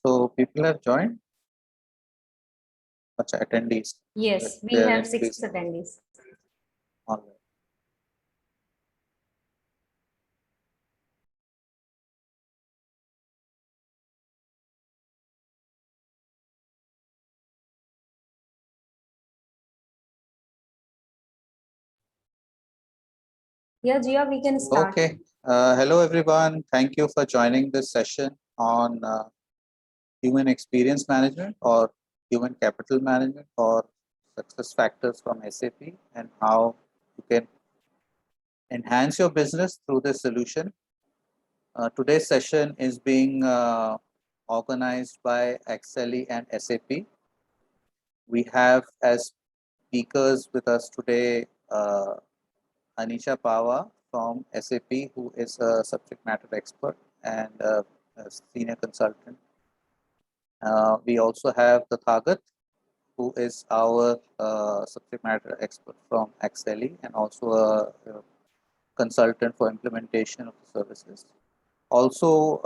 So people have joined. Attendees. Yes, we They are have 6 increasing. attendees. All right. Yeah, Jia, we can start. Okay. Hello, everyone. Thank you for joining this session on human experience management or human capital management or success factors from SAP and how you can enhance your business through this solution. Today's session is being organized by Accely and SAP. We have as speakers with us today Anisha Pawa from SAP, who is a subject matter expert and a senior consultant. We also have Tathagat, who is our subject matter expert from Accely and also a consultant for implementation of the services. Also,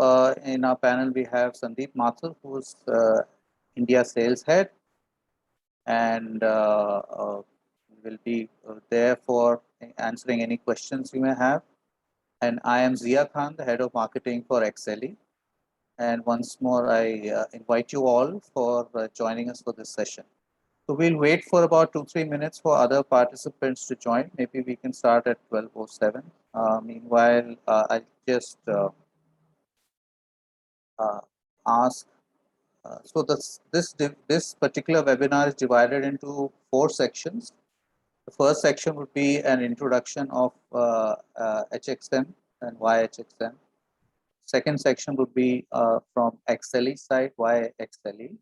in our panel, we have Sandeep Mathur, who is India sales head and will be there for answering any questions you may have. And I am Zia Khan, the head of marketing for Accely. And once more, I invite you all for joining us for this session. So we'll wait for about 2-3 minutes for other participants to join. Maybe we can start at 12:07. Meanwhile, I just ask. So this particular webinar is divided into 4 sections. The first section would be an introduction of HXM and why HXM. Second section would be from Accely side, why Accely.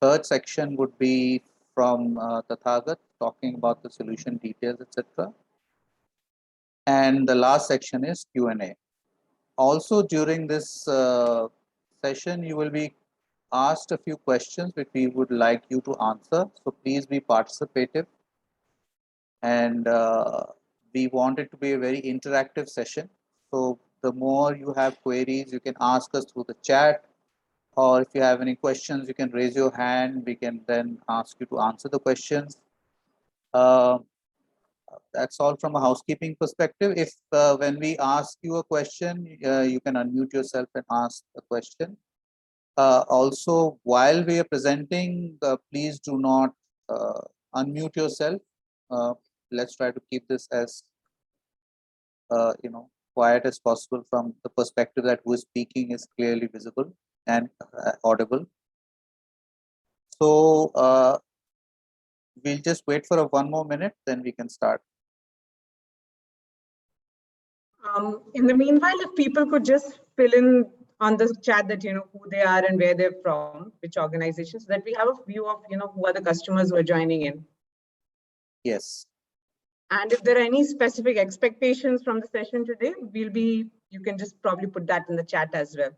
Third section would be from Tathagat, talking about the solution details, etc. And the last section is Q&A. Also, during this session, you will be asked a few questions which we would like you to answer. So please be participative. And we want it to be a very interactive session. So the more you have queries, you can ask us through the chat, or if you have any questions, you can raise your hand. We can then ask you to answer the questions. That's all from a housekeeping perspective. If when we ask you a question, you can unmute yourself and ask a question. Also, while we are presenting, please do not unmute yourself. Let's try to keep this as quiet as possible from the perspective that who is speaking is clearly visible and audible. So we'll just wait for one more minute, then we can start. In the meanwhile, if people could just fill in on the chat that who they are and where they're from, which organizations, so that we have a view of who are the customers who are joining in. Yes. And if there are any specific expectations from the session today, you can just probably put that in the chat as well.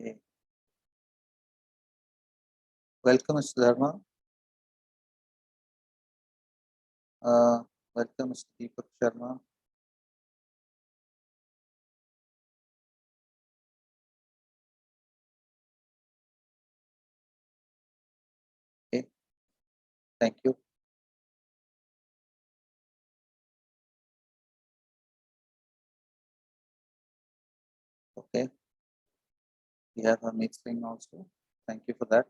Okay. Welcome, Mr. Dharma. Welcome, Mr. Deepak Sharma. Okay. Thank you. Okay. We have a Singh also. Thank you for that.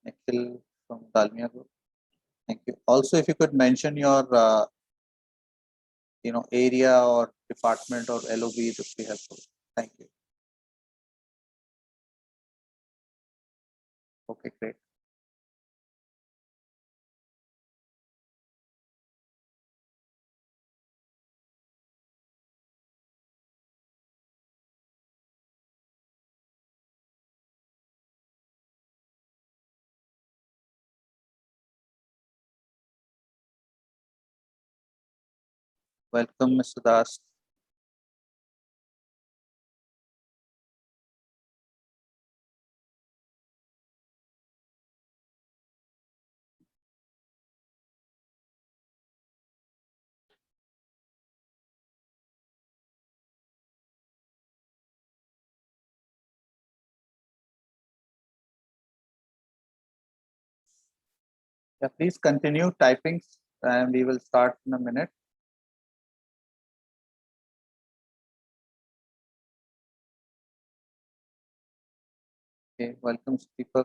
Nikhil from Dalmia Group. Thank you. Also, if you could mention your area or department or LOB, it would be helpful. Thank you. Okay, great. Welcome, Mr. Das. Yeah, please continue typing and we will start in a minute. Okay, welcome, Deepak.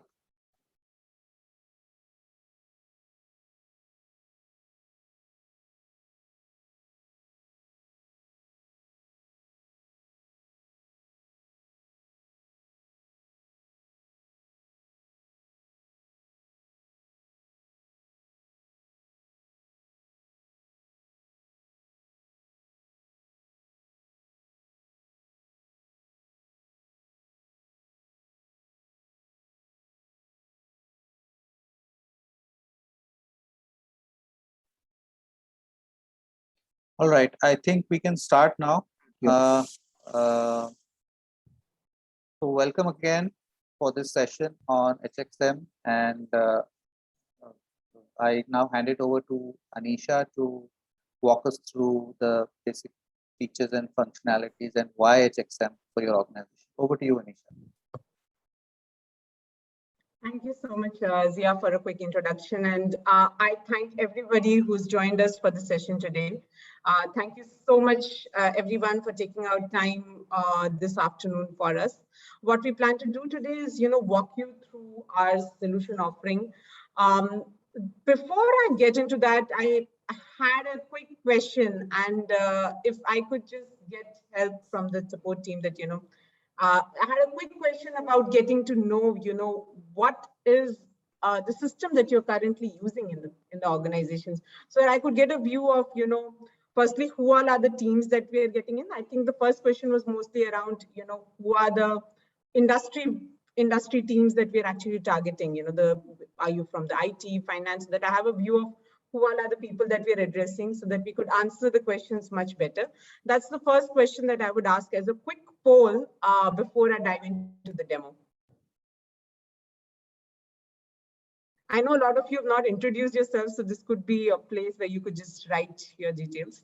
All right, I think we can start now. So welcome again for this session on HXM, and I now hand it over to Anisha to walk us through the basic features and functionalities and why HXM for your organization. Over to you, Anisha. Thank you so much, Zia, for a quick introduction. And I thank everybody who's joined us for the session today. Thank you so much, everyone, for taking out time this afternoon for us. What we plan to do today is, walk you through our solution offering. Before I get into that, I had a quick question, and if I could just get help from the support team that, I had a quick question about getting to know, what is the system that you're currently using in the organizations, so that I could get a view of, firstly, who all are the teams that we are getting in. I think the first question was mostly around, who are the industry teams that we're actually targeting. Are you from the IT, finance, that I have a view of who all are the people that we're addressing, so that we could answer the questions much better. That's the first question that I would ask as a quick poll before I dive into the demo. I know a lot of you have not introduced yourselves, so this could be a place where you could just write your details.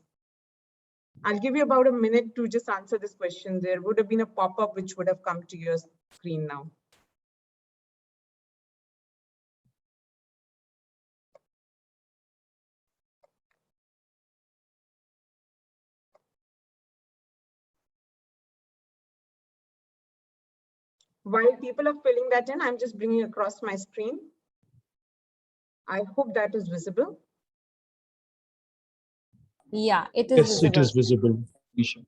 I'll give you about a minute to just answer this question. There would have been a pop-up which would have come to your screen now. While people are filling that in, I'm just bringing across my screen. I hope that is visible. Yeah, it is Yes, visible. it is visible, Nisha.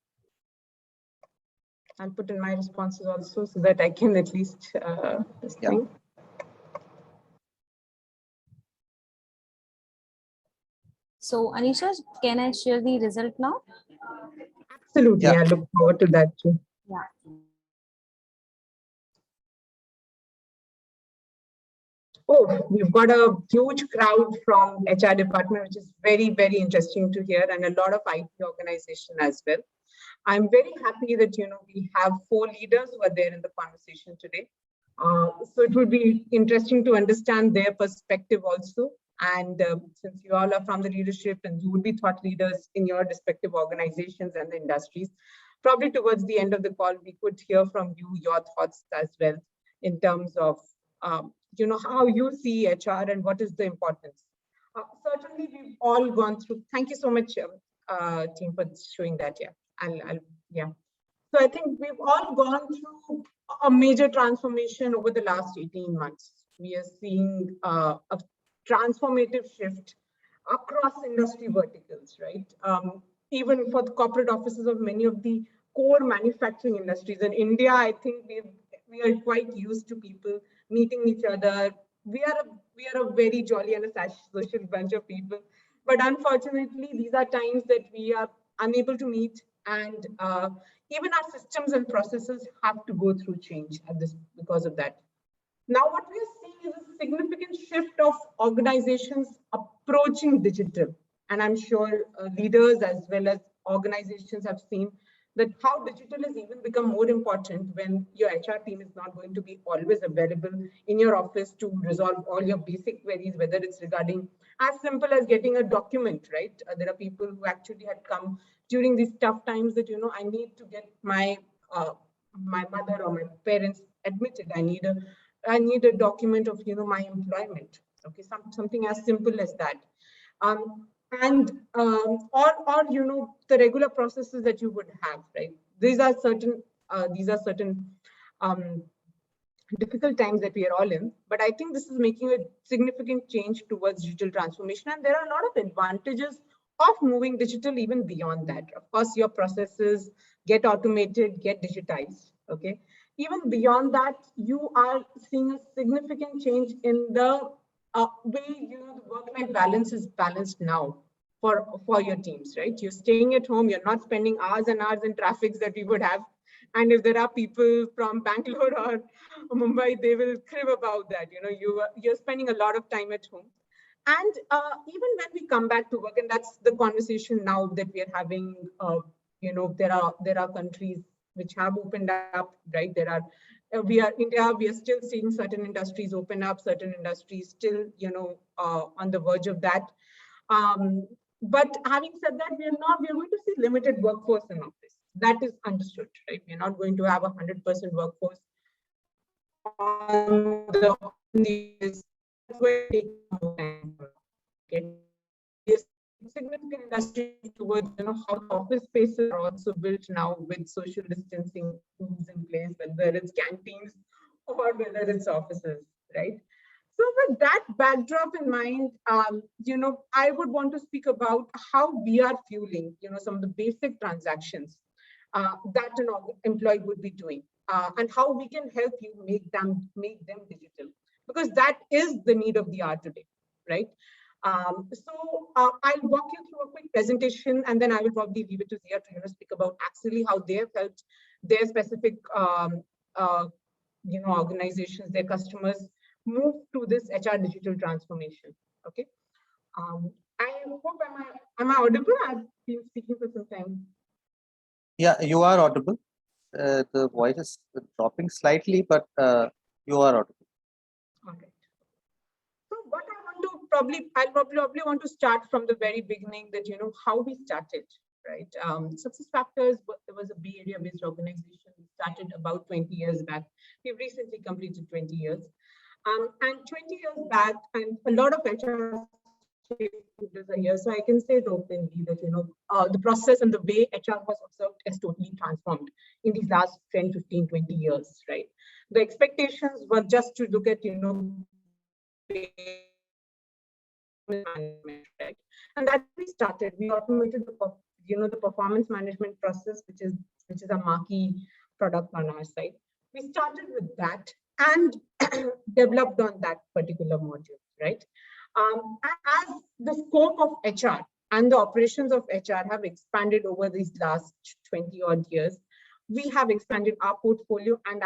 I'll put in my responses also so that I can at least this thing. So, Anisha, can I share the result now? Absolutely. Yeah. I look forward to that too. Yeah. Oh, we've got a huge crowd from HR department, which is very, very interesting to hear, and a lot of IT organization as well. I'm very happy that, we have 4 leaders who are there in the conversation today. So it would be interesting to understand their perspective also. And since you all are from the leadership and you would be thought leaders in your respective organizations and the industries, probably towards the end of the call, we could hear from you your thoughts as well in terms of, how you see HR and what is the importance. Certainly, we've all gone through. Thank you so much, team, for showing that. Yeah. So I think we've all gone through a major transformation over the last 18 months. We are seeing a transformative shift across industry verticals, right? Even for the corporate offices of many of the core manufacturing industries. In India, I think we are quite used to people meeting each other. We are a very jolly and a social bunch of people. But unfortunately, these are times that we are unable to meet, and even our systems and processes have to go through change because of that. Now, what we are seeing is a significant shift of organizations approaching digital. And I'm sure leaders as well as organizations have seen that how digital has even become more important when your HR team is not going to be always available in your office to resolve all your basic queries, whether it's regarding as simple as getting a document, right? There are people who actually had come during these tough times that, I need to get my mother or my parents admitted. I need a document of, my employment. Okay, something as simple as that. Or the regular processes that you would have, right? These are certain difficult times that we are all in, but I think this is making a significant change towards digital transformation, and there are a lot of advantages of moving digital even beyond that. Of course, your processes get automated, get digitized, okay? Even beyond that, you are seeing a significant change in the way, the work-life balance is balanced now for your teams, right? You're staying at home, you're not spending hours and hours in traffics that we would have. And if there are people from Bangalore or Mumbai, they will crib about that. You're spending a lot of time at home. And even when we come back to work, and that's the conversation now that we are having, there are countries which have opened up, right? India, we are still seeing certain industries open up, certain industries still, on the verge of that. But having said that, we are going to see limited workforce in office. That is understood, right? We're not going to have 100% workforce on the significant industry towards how the office spaces are also built now with social distancing rules in place, whether it's canteens or whether it's offices, right? So with that backdrop in mind, I would want to speak about how we are fueling, some of the basic transactions that an employee would be doing, and how we can help you make them digital, because that is the need of the hour today, right? So I'll walk you through a quick presentation, and then I will probably leave it to Zia to speak about Accely, how they have helped their specific organizations, their customers move to this HR digital transformation. Okay. I hope am I audible? I've been speaking for some time. Yeah, you are audible. The voice is dropping slightly, but you are audible. All right. So what I want to I'll probably want to start from the very beginning, that how we started, right? SuccessFactors, there was a Bay Area based organization. We started about 20 years back. We've recently completed 20 years. And 20 years back, and a lot of HR stakeholders are here, so I can say it openly that the process and the way HR was observed is totally transformed in these last 10, 15, 20 years, right? The expectations were just to look at management, right? And that we started. We automated the performance management process, which is a marquee product on our side. We started with that and developed on that particular module, right? As the scope of HR and the operations of HR have expanded over these last 20 odd years, we have expanded our portfolio and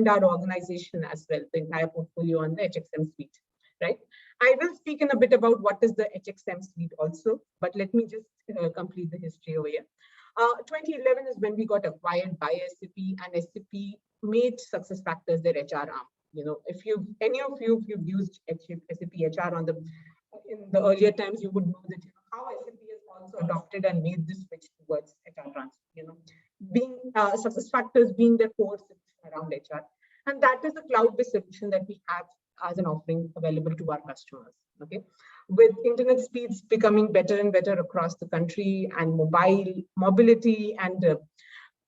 our organization as well, the entire portfolio on the HXM Suite, right? I will speak in a bit about what is the HXM Suite also, but let me just complete the history over here. 2011 is when we got acquired by SAP, and SAP made SuccessFactors their HR arm. If any of you used SAP HR in the earlier times, you would know that how SAP has also adopted and made this switch towards HR transfer. Being SuccessFactors being the core solution around HR, and that is the cloud-based solution that we have as an offering available to our customers. Okay, with internet speeds becoming better and better across the country, and mobility and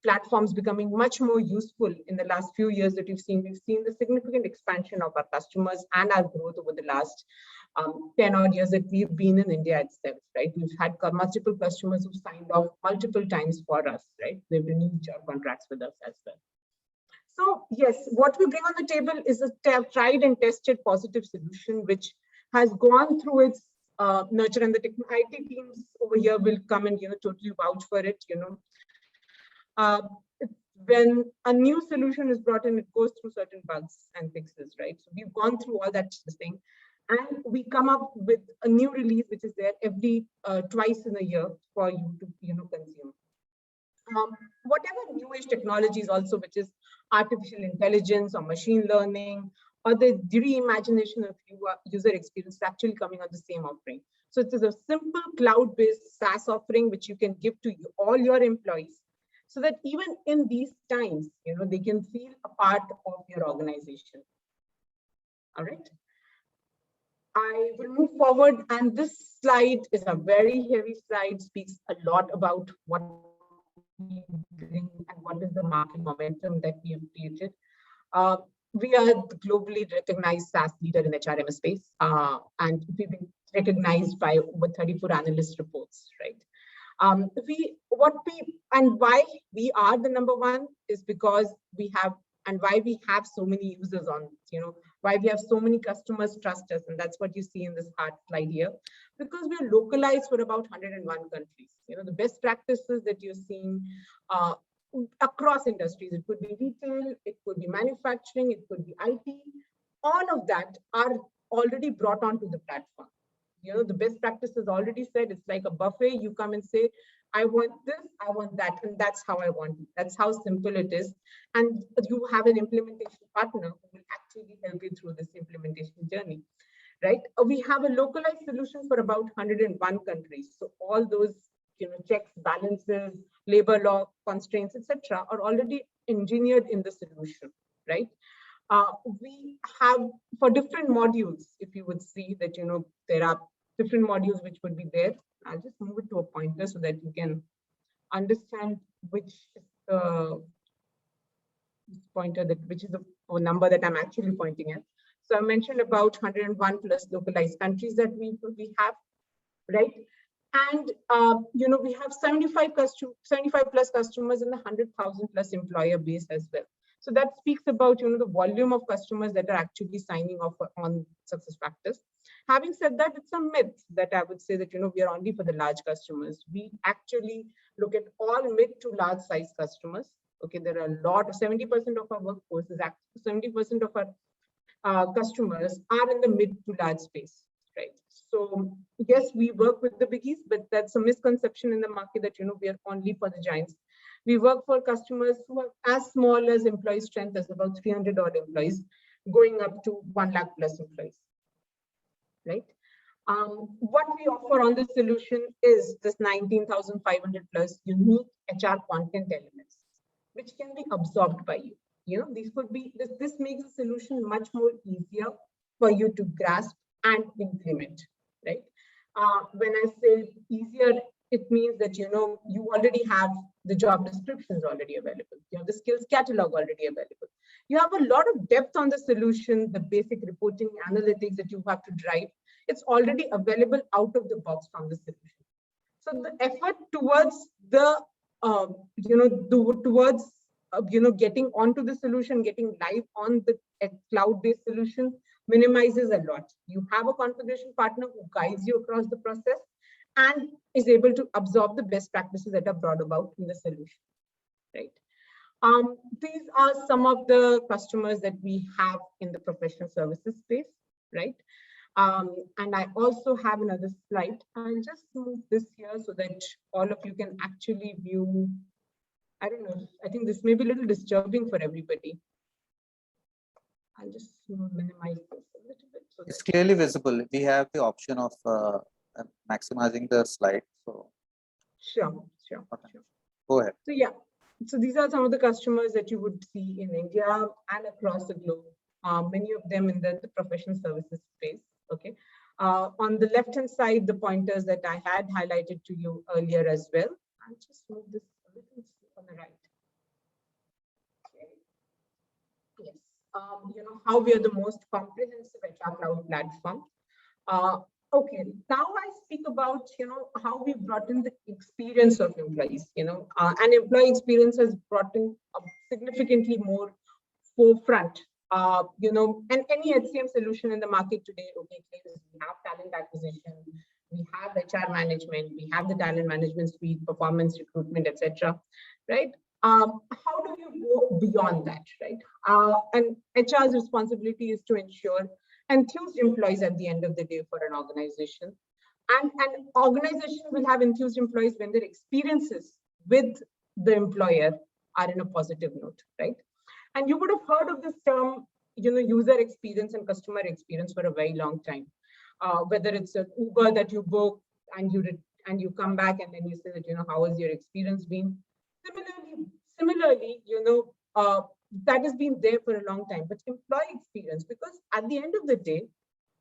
platforms becoming much more useful in the last few years that we've seen the significant expansion of our customers and our growth over the last 10 odd years that we've been in India itself, right? We've had multiple customers who signed off multiple times for us, right? They've renewed job contracts with us as well. So yes, what we bring on the table is a tried and tested positive solution, which has gone through its nurture, and the IT teams over here will come and totally vouch for it. When a new solution is brought in, it goes through certain bugs and fixes, right? So we've gone through all that thing, and we come up with a new release, which is there every twice in a year for you to consume. Whatever new age technologies also, which is artificial intelligence or machine learning, or the reimagination of user experience, is actually coming on the same offering. So it is a simple cloud-based SaaS offering which you can give to all your employees, so that even in these times, they can feel a part of your organization. All right. I will move forward, and this slide is a very heavy slide, speaks a lot about what we bring and what is the market momentum that we have created. We are the globally recognized SaaS leader in HRMS space, and we've been recognized by over 34 analyst reports, right? Why we are the number one is because we have, and why we have so many users on, why we have so many customers trust us, and that's what you see in this hard slide here, because we are localized for about 101 countries. The best practices that you're seeing across industries, it could be retail, it could be manufacturing, it could be IT, all of that are already brought onto the platform. The best practices already said, it's like a buffet. You come and say, I want this, I want that, and that's how I want it. That's how simple it is. And you have an implementation partner who will actually help you through this implementation journey, right? We have a localized solution for about 101 countries. So all those checks, balances, labor law, constraints, etc., are already engineered in the solution, right? We have, for different modules, if you would see that, there are different modules which would be there. I'll just move it to a pointer so that you can understand which is the pointer, which is the number that I'm actually pointing at. So I mentioned about 101 plus localized countries that we have, right? And we have 75 plus customers in the 100,000 plus employer base as well. So that speaks about the volume of customers that are actually signing off on SuccessFactors. Having said that, it's a myth that I would say that we are only for the large customers. We actually look at all mid to large size customers. Okay, there are a lot of 70% of our workforce is actually 70% of our customers are in the mid to large space, right? So yes, we work with the biggies, but that's a misconception in the market that we are only for the giants. We work for customers who are as small as employee strength as about 300 odd employees, going up to 1 lakh plus employees, right? What we offer on this solution is this 19,500 plus unique HR content elements, which can be absorbed by you. These could be, this makes the solution much more easier for you to grasp and implement, right? When I say easier, it means that, you already have the job descriptions already available. You have the skills catalog already available. You have a lot of depth on the solution, the basic reporting analytics that you have to drive. It's already available out of the box from the solution. So the effort towards the, getting onto the solution, getting live on the cloud-based solution minimizes a lot. You have a configuration partner who guides you across the process and is able to absorb the best practices that are brought about in the solution, right? These are some of the customers that we have in the professional services space, right? And I also have another slide. I'll just move this here so that all of you can actually view. I don't know, I think this may be a little disturbing for everybody. I'll just minimize this a little bit. So it's clearly visible. We have the option of maximizing the slide. So sure. Go ahead. So yeah, so these are some of the customers that you would see in India and across the globe. Many of them in the professional services space. Okay. On the left-hand side, the pointers that I had highlighted to you earlier as well. I'll just move this a little on the right. Okay. Yes. How we are the most comprehensive HR cloud platform. Okay, now I speak about, how we brought in the experience of employees, and employee experience has brought in a significantly more forefront, and any HCM solution in the market today, okay, we have talent acquisition, we have HR management, we have the talent management suite, performance recruitment, etc., right? How do you go beyond that, right? And HR's responsibility is to ensure enthused employees at the end of the day for an organization. And an organization will have enthused employees when their experiences with the employer are in a positive note, right? And you would have heard of this term, user experience and customer experience for a very long time. Whether it's an Uber that you book and you come back and then you say that, how has your experience been? Similarly, that has been there for a long time, but employee experience, because at the end of the day,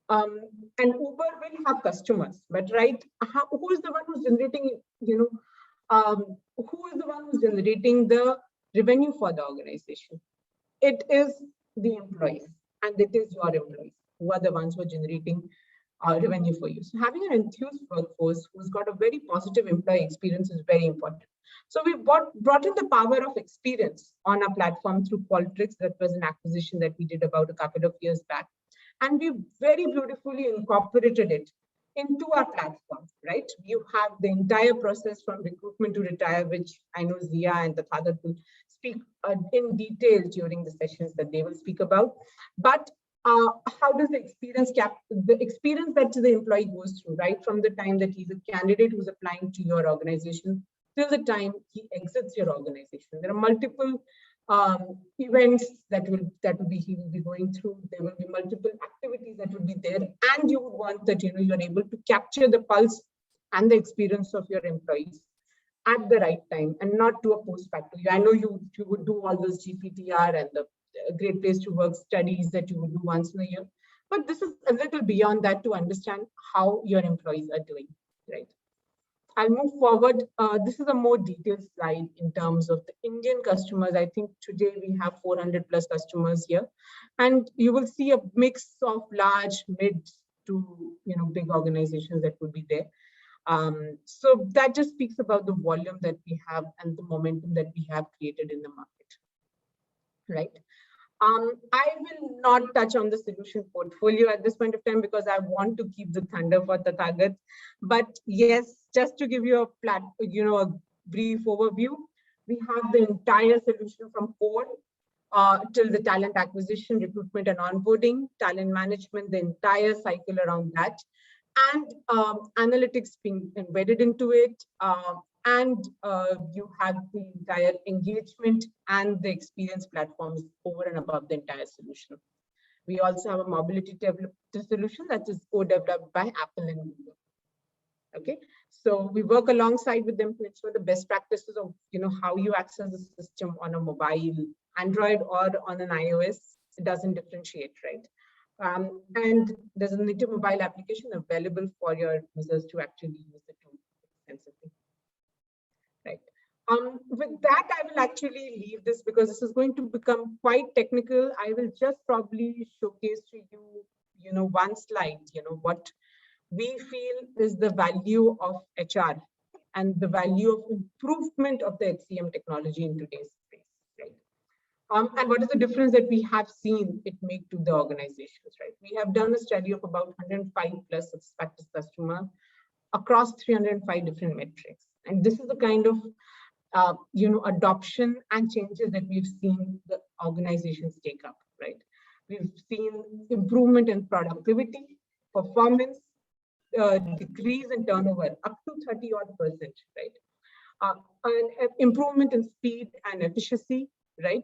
And Uber will have customers, but right, who is the one who's generating, who is the one who's generating the revenue for the organization? It is the employees, and it is your employees who are the ones who are generating revenue for you. So having an enthused workforce who's got a very positive employee experience is very important. So we brought in the power of experience on our platform through Qualtrics. That was an acquisition that we did about a couple of years back. And we very beautifully incorporated it into our platform, right? You have the entire process from recruitment to retire, which I know Zia and the Tathat will speak in detail during the sessions that they will speak about. But how does the experience that the employee goes through, right? From the time that he's a candidate who's applying to your organization till the time he exits your organization. There are multiple events that will be he will be going through. There will be multiple activities that will be there, and you would want that you're able to capture the pulse and the experience of your employees at the right time and not to a post facto. I know you would do all those GPTR and the Great Place to Work studies that you would do once in a year, but this is a little beyond that to understand how your employees are doing, right? I'll move forward. This is a more detailed slide in terms of the Indian customers. I think today we have 400 plus customers here, and you will see a mix of large, mid to big organizations that would be there. So that just speaks about the volume that we have and the momentum that we have created in the market, right? I will not touch on the solution portfolio at this point of time because I want to keep the thunder for Tathagat. But yes, just to give you a brief overview, we have the entire solution from core till the talent acquisition, recruitment and onboarding, talent management, the entire cycle around that, and analytics being embedded into it. And you have the entire engagement and the experience platforms over and above the entire solution. We also have a mobility developed solution that is co-developed by Apple and Google. Okay, so we work alongside with them to ensure the best practices of how you access the system on a mobile, Android or on an iOS. It doesn't differentiate, right? And there's a native mobile application available for your users to actually use the tool extensively. Right. With that, I will actually leave this because this is going to become quite technical. I will just probably showcase to you, one slide, what we feel is the value of HR and the value of improvement of the HCM technology in today's space, right? And what is the difference that we have seen it make to the organizations, right? We have done a study of about 105 plus SuccessFactors customer across 305 different metrics. And this is the kind of adoption and changes that we've seen the organizations take up, right? We've seen improvement in productivity, performance, decrease in turnover up to 30-odd%, right? And improvement in speed and efficiency, right?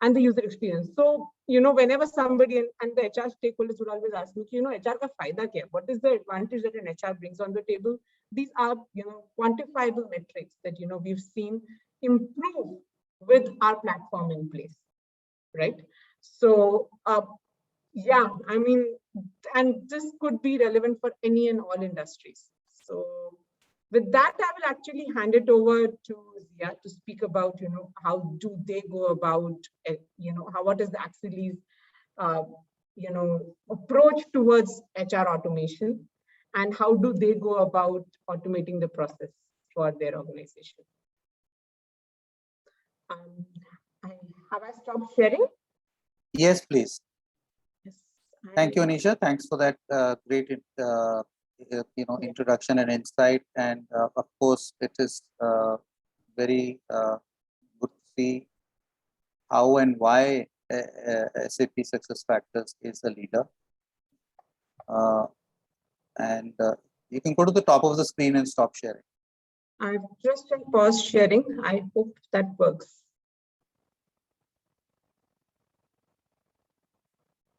And the user experience. So, whenever somebody and the HR stakeholders would always ask me, HR ka faida kya? What is the advantage that an HR brings on the table? These are, quantifiable metrics that, we've seen improve with our platform in place, right? So, yeah, I mean, and this could be relevant for any and all industries. So with that, I will actually hand it over to Zia to speak about, how do they go about, what is the Accely's, approach towards HR automation, and how do they go about automating the process for their organization. Have I stopped sharing? Yes, please. Yes. Thank you, Anisha. Thanks for that great introduction and insight. And of course, it is very good to see how and why SAP SuccessFactors is a leader. And you can go to the top of the screen and stop sharing. I've just paused sharing. I hope that works.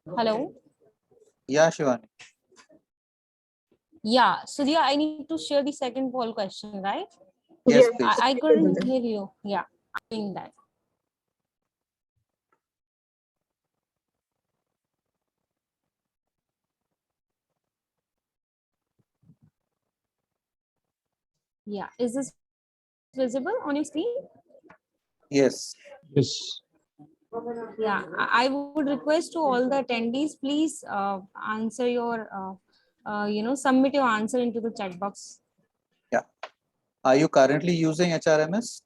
Hello. Yeah, Shivani. Yeah, so yeah, I need to share the second poll question, right? Yes, please. I couldn't hear you. Yeah, I'm doing that. Yeah, is this visible on your screen? Yes. Yes. Yeah, I would request to all the attendees, please answer your, submit your answer into the chat box. Yeah. Are you currently using HRMS?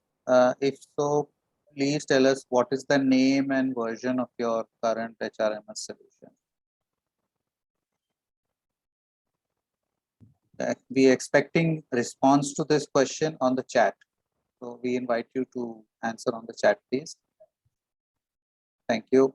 If so, please tell us what is the name and version of your current HRMS solution. We are expecting response to this question on the chat. So we invite you to answer on the chat, please. Thank you.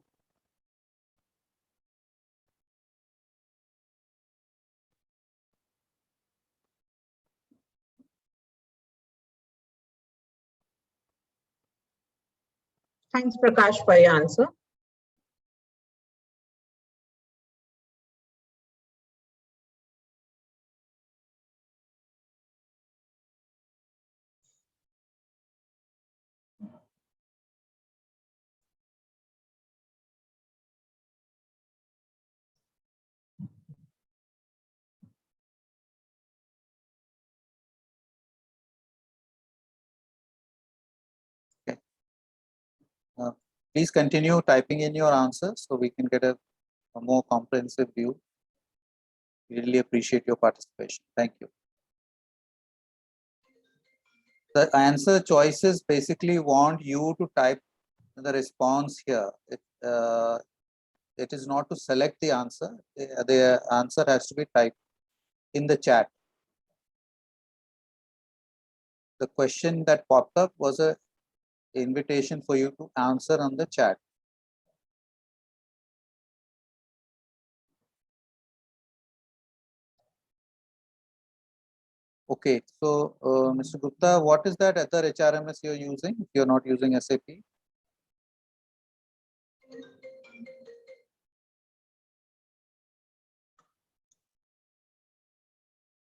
Thanks, Prakash, for your answer. Please continue typing in your answers so we can get a more comprehensive view. We really appreciate your participation. Thank you. The answer choices basically want you to type the response here. It is not to select the answer. The answer has to be typed in the chat. The question that popped up was an invitation for you to answer on the chat. Okay, so Mr. Gupta, what is that other HRMS you're using if you're not using SAP?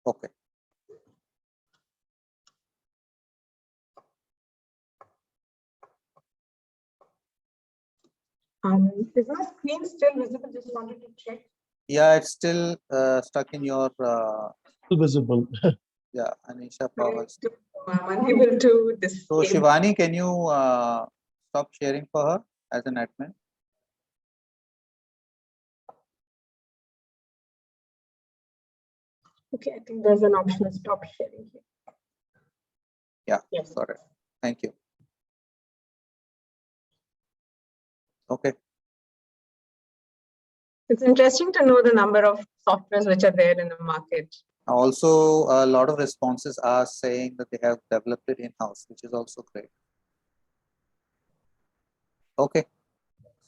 Okay. Is my screen still visible? Just wanted to check. Yeah, it's still stuck in your. Still visible. Yeah, Anisha Powers. I'm unable to So display. Shivani, can you stop sharing for her as an admin? Okay, I think there's an option to stop sharing here. Yeah, Yes. got it. Thank you. Okay. It's interesting to know the number of softwares which are there in the market. Also, a lot of responses are saying that they have developed it in-house, which is also great. Okay.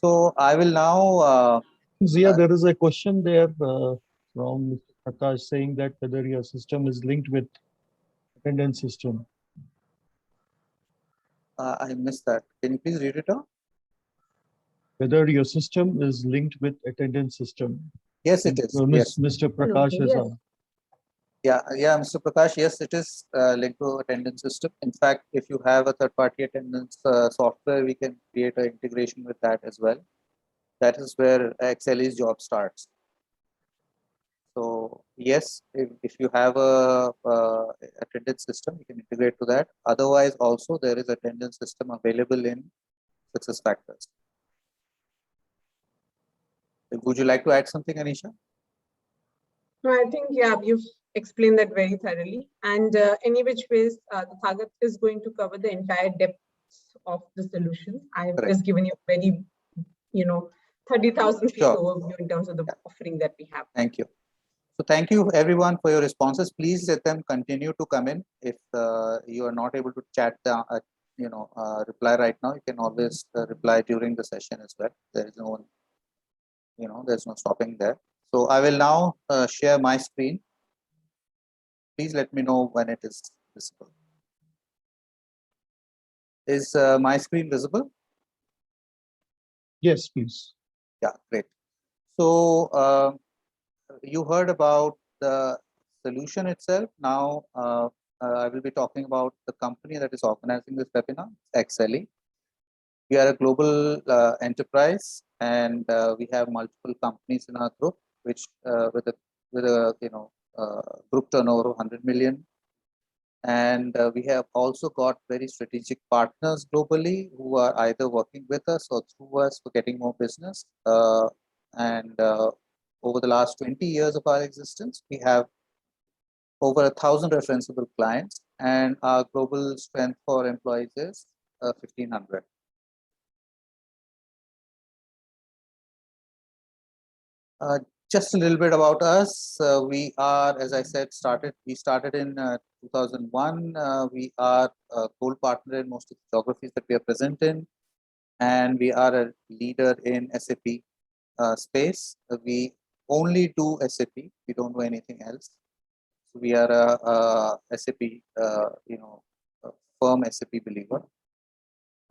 So I will now. Zia, there is a question there from Mr. Prakash saying that whether your system is linked with attendance system. I missed that. Can you please read it out? Whether your system is linked with attendance system. Yes, it is. Yes. Mr. Prakash has Yes. asked. Yeah, Mr. Prakash, yes, it is linked to attendance system. In fact, if you have a third-party attendance software, we can create an integration with that as well. That is where Accely's job starts. So yes, if you have a attendance system, you can integrate to that. Otherwise, also there is attendance system available in SuccessFactors. Would you like to add something, Anisha? No, I think, yeah, you've explained that very thoroughly. And any which ways, the Sagat is going to cover the entire depth of the solution. I've Correct. just given you a very, 30,000 feet Sure. overview in terms of the offering that we have. Thank you. So thank you everyone for your responses. Please let them continue to come in. If you are not able to chat, reply right now, you can always reply during the session as well. There is no, there's no stopping there. So I will now share my screen. Please let me know when it is visible. Is my screen visible? Yes, please. Yeah, great. So you heard about the solution itself. Now I will be talking about the company that is organizing this webinar, Accely. We are a global enterprise, and we have multiple companies in our group, which with a group turnover of 100 million. And we have also got very strategic partners globally who are either working with us or through us for getting more business. And over the last 20 years of our existence, we have over 1,000 referenceable clients, and our global strength for employees is 1,500. Just a little bit about us. We are, as I said, we started in 2001. We are a gold partner in most of the geographies that we are present in, and we are a leader in SAP space. We only do SAP. We don't do anything else. So we are a SAP, a firm SAP believer.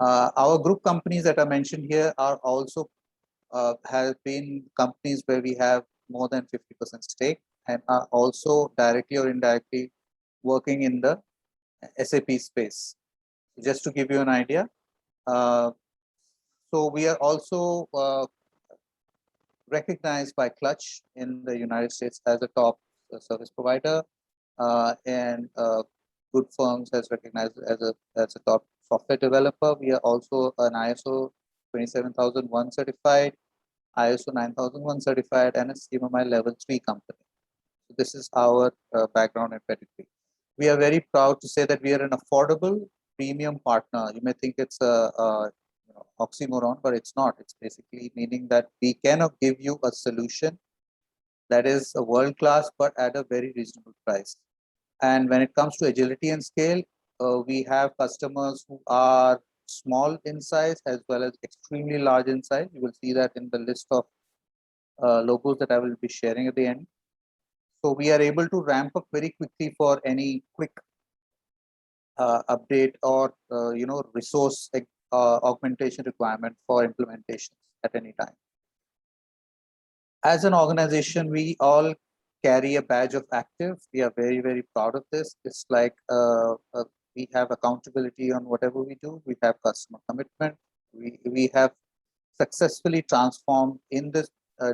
Our group companies that are mentioned here are also have been companies where we have more than 50% stake and are also directly or indirectly working in the SAP space. Just to give you an idea, so we are also recognized by Clutch in the United States as a top service provider, and Good Firms has recognized as a top software developer. We are also an ISO 27001 certified, ISO 9001 certified, and a CMMI level 3 company. So this is our background and pedigree. We are very proud to say that we are an affordable premium partner. You may think it's a oxymoron, but it's not. It's basically meaning that we cannot give you a solution that is a world-class, but at a very reasonable price. And when it comes to agility and scale, we have customers who are small in size as well as extremely large in size. You will see that in the list of logos that I will be sharing at the end. So we are able to ramp up very quickly for any quick update or resource augmentation requirement for implementations at any time. As an organization, we all carry a badge of active. We are very, very proud of this. It's like we have accountability on whatever we do. We have customer commitment. We have successfully transformed in this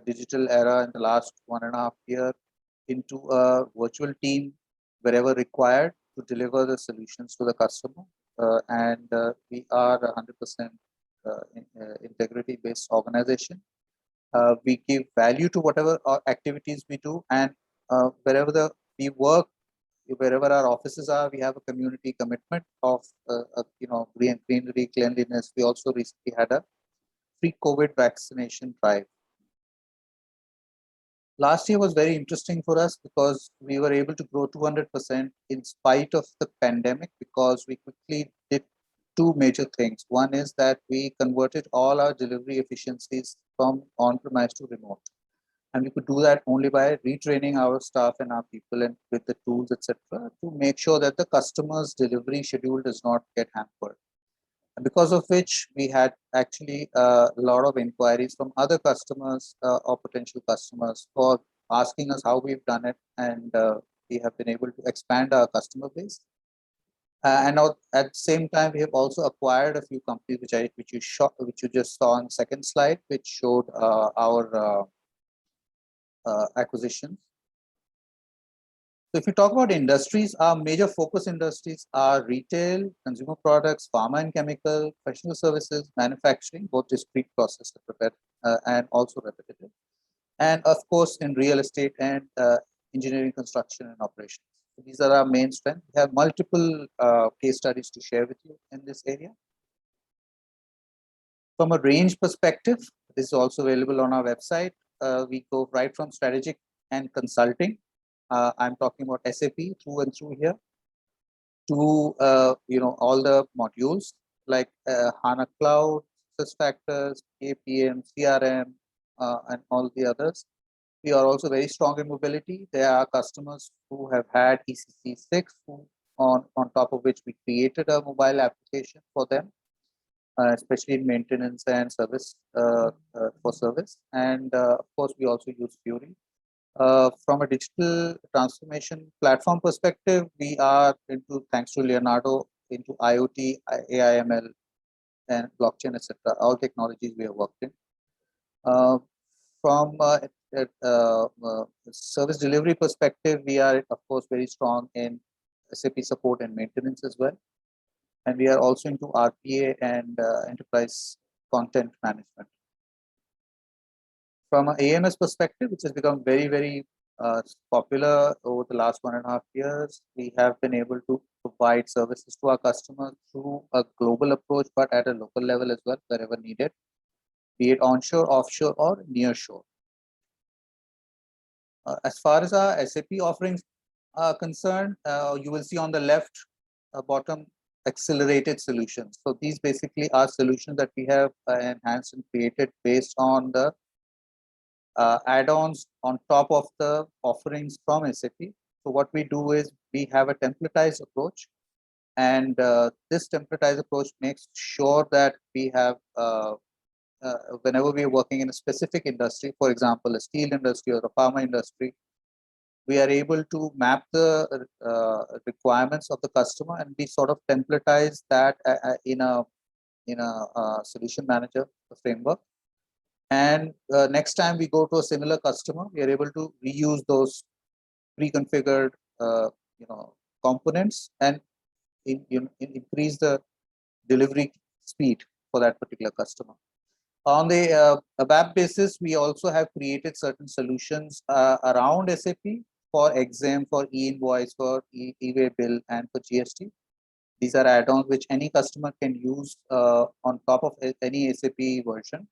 digital era in the last 1.5 years into a virtual team wherever required to deliver the solutions to the customer. And we are a 100% integrity-based organization. We give value to whatever activities we do, and wherever we work, wherever our offices are, we have a community commitment of greenery, cleanliness. We also recently had a free COVID vaccination drive. Last year was very interesting for us because we were able to grow 200% in spite of the pandemic, because we quickly did two major things. One is that we converted all our delivery efficiencies from on-premise to remote. And we could do that only by retraining our staff and our people and with the tools, etc., to make sure that the customer's delivery schedule does not get hampered. And because of which we had actually a lot of inquiries from other customers or potential customers for asking us how we've done it, and we have been able to expand our customer base. And at the same time, we have also acquired a few companies which you just saw on the second slide, which showed our acquisitions. So if you talk about industries, our major focus industries are retail, consumer products, pharma and chemical, professional services, manufacturing, both discrete, process, and also repetitive. And of course, in real estate and engineering, construction, and operations. So these are our main strengths. We have multiple case studies to share with you in this area. From a range perspective, this is also available on our website. We go right from strategic and consulting. I'm talking about SAP through and through here, to all the modules like HANA Cloud, SuccessFactors, APM, CRM, and all the others. We are also very strong in mobility. There are customers who have had ECC 6, on top of which we created a mobile application for them, especially in maintenance and service for service. And of course, we also use Fury. From a digital transformation platform perspective, we are into, thanks to Leonardo, into IoT, AI/ML, and blockchain, etc. All technologies we have worked in. From service delivery perspective, we are of course very strong in SAP support and maintenance as well. And we are also into RPA and enterprise content management. From an AMS perspective, which has become very, very popular over the last 1.5 years, we have been able to provide services to our customers through a global approach, but at a local level as well, wherever needed, be it onshore, offshore, or nearshore. As far as our SAP offerings are concerned, you will see on the left bottom accelerated solutions. So these basically are solutions that we have enhanced and created based on the add-ons on top of the offerings from SAP. So what we do is we have a templatized approach, and this templatized approach makes sure that we have whenever we are working in a specific industry, for example, a steel industry or a pharma industry, we are able to map the requirements of the customer, and we sort of templatize that in a solution manager framework. And next time we go to a similar customer, we are able to reuse those pre-configured components and increase the delivery speed for that particular customer. On the web basis, we also have created certain solutions around SAP for HXM, for e-invoice, for e-way bill, and for GST. These are add-ons which any customer can use on top of any SAP version,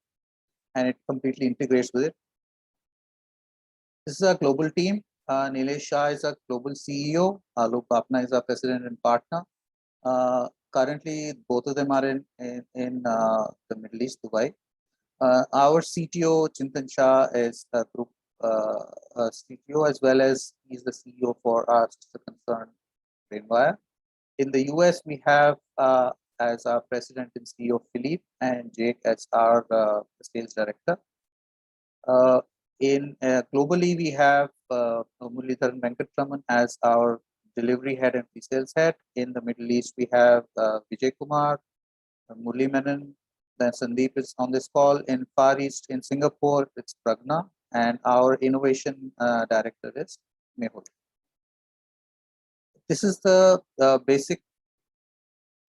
and it completely integrates with it. This is our global team. Nilesh Shah is our global CEO. Alok Bapna is our president and partner. Currently, both of them are in the Middle East, Dubai. Our CTO, Chintan Shah, is a group CTO, as well as he's the CEO for our sister concern, Rainwire. In the US, we have as our president and CEO, Philippe, and Jake as our sales director. Globally, we have Muralidharan Venkatraman as our delivery head and pre-sales head. In the Middle East, we have Vijay Kumar, Murli Menon, then Sandeep is on this call. In Far East, in Singapore, it's Pragna, and our innovation director is Mehul. This is the basic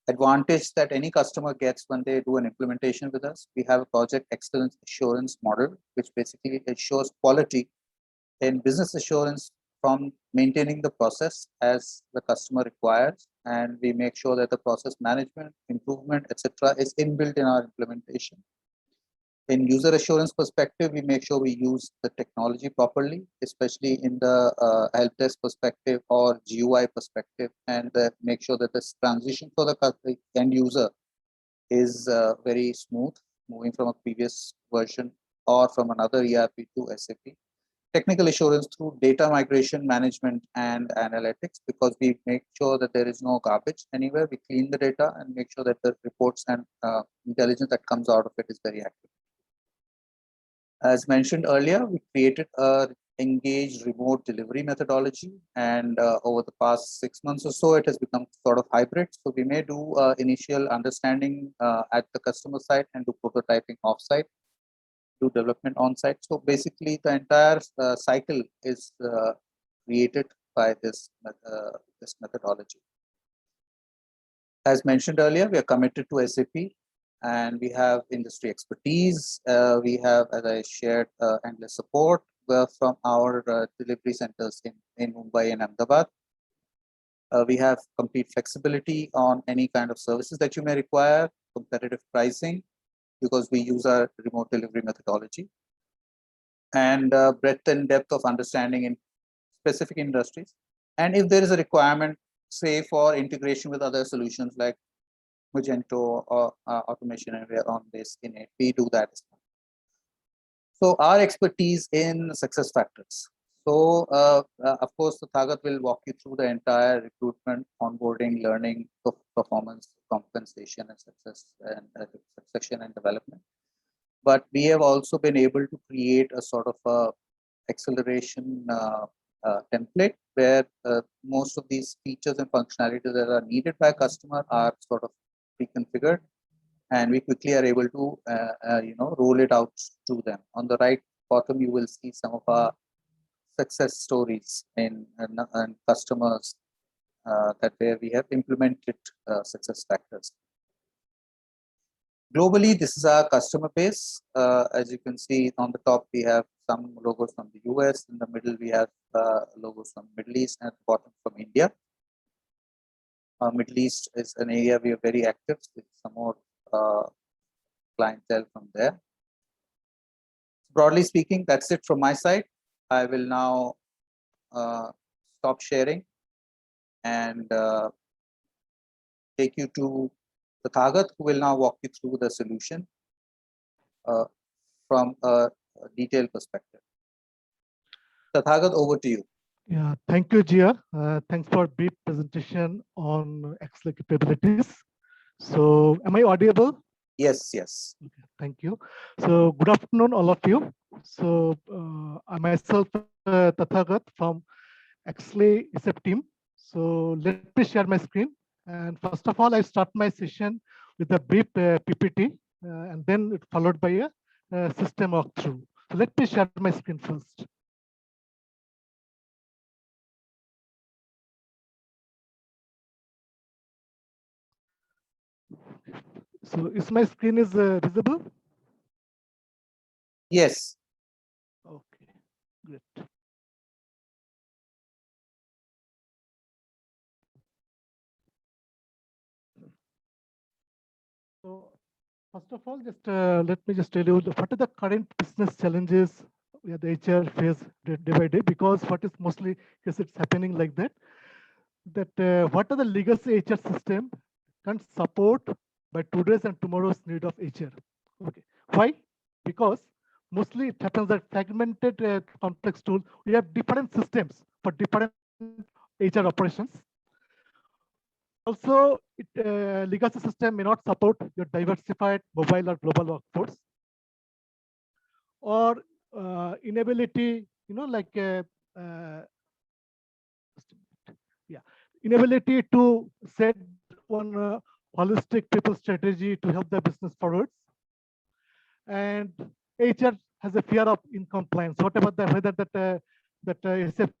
advantage that any customer gets when they do an implementation with us. We have a project excellence assurance model, which basically ensures quality in business assurance from maintaining the process as the customer requires, and we make sure that the process management, improvement, etc. is inbuilt in our implementation. In user assurance perspective, we make sure we use the technology properly, especially in the help desk perspective or GUI perspective, and make sure that this transition for the end user is very smooth, moving from a previous version or from another ERP to SAP. Technical assurance through data migration management and analytics, because we make sure that there is no garbage anywhere. We clean the data and make sure that the reports and intelligence that comes out of it is very accurate. As mentioned earlier, we created a engaged remote delivery methodology, and over the past 6 months or so, it has become sort of hybrid. So we may do initial understanding at the customer site and do prototyping offsite, do development on-site. So basically, the entire cycle is created by this methodology. As mentioned earlier, we are committed to SAP, and we have industry expertise. We have, as I shared, endless support from our delivery centers in Mumbai and Ahmedabad. We have complete flexibility on any kind of services that you may require, competitive pricing, because we use our remote delivery methodology, and breadth and depth of understanding in specific industries. And if there is a requirement, say for integration with other solutions like Magento or automation, and we are on this in it, we do that as well. So our expertise in SuccessFactors. So of course, Thagat will walk you through the entire recruitment, onboarding, learning, performance, compensation, and succession and development. But we have also been able to create a sort of a acceleration template where most of these features and functionalities that are needed by customer are sort of pre-configured, and we quickly are able to roll it out to them. On the right bottom, you will see some of our success stories in customers that where we have implemented SuccessFactors. Globally, this is our customer base. As you can see on the top, we have some logos from the US. In the middle, we have logos from Middle East, and at the bottom from India. Middle East is an area we are very active with some more clientele from there. Broadly speaking, that's it from my side. I will now stop sharing and take you to Tathagat, who will now walk you through the solution from a detailed perspective. Tathagat, over to you. Yeah, thank you, Jia. Thanks for brief presentation on Accely capabilities. So, am I audible? Yes, yes. Okay, thank you. So, good afternoon, all of you. So, I myself, Tathagat from Accely SAP team. So, let me share my screen. And first of all, I start my session with a brief PPT, and then it followed by a system walkthrough. So, let me share my screen first. So, is my screen is visible? Yes. Okay, great. So, first of all, just let me just tell you what are the current business challenges the HR face day by day, because what is mostly is it's happening like that. That what are the legacy HR system can support by today's and tomorrow's need of HR. Okay, why? Because mostly it happens that fragmented complex tool. We have different systems for different HR operations. Also, legacy system may not support your diversified mobile or global workforce, or inability, inability to set one holistic people strategy to help the business forwards. And HR has a fear of incompliance. What about the whether that SAP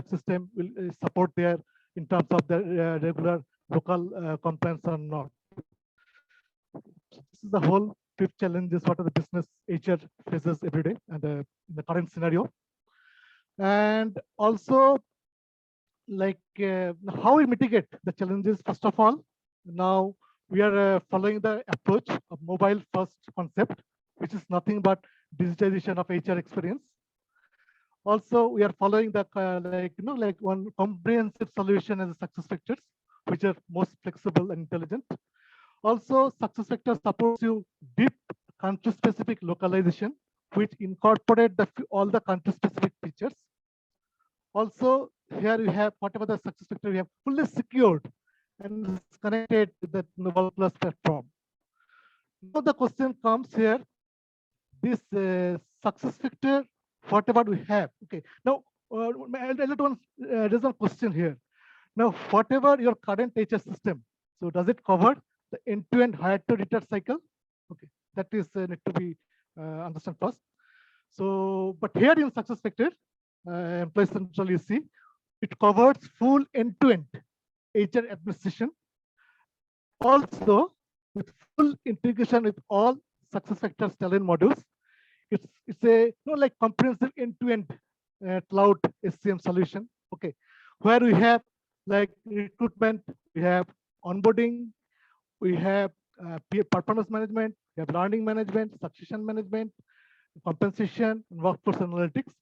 system will support their in terms of the regular local compliance or not. This is the whole fifth challenges what are the business HR faces every day and in the current scenario. And also, like how we mitigate the challenges. First of all, now we are following the approach of mobile first concept, which is nothing but digitization of HR experience. Also, we are following the like one comprehensive solution as a SuccessFactors, which are most flexible and intelligent. Also, SuccessFactors supports you deep country-specific localization, which incorporate all the country-specific features. Also, here we have whatever the SuccessFactors we have fully secured and it's connected with the World Plus platform. Now the question comes here: this SuccessFactors, whatever we have. Okay. Now, there's one question here. Now, whatever your current HR system, so does it cover the end-to-end hire to retire cycle? Okay, that is need to be understand first. So, but here in SuccessFactors, Employee Central, you see, it covers full end-to-end HR administration. Also, with full integration with all SuccessFactors talent modules. It's a like comprehensive end-to-end cloud SCM solution. Okay, where we have like recruitment, we have onboarding, we have performance management, we have learning management, succession management, compensation, and workforce analytics.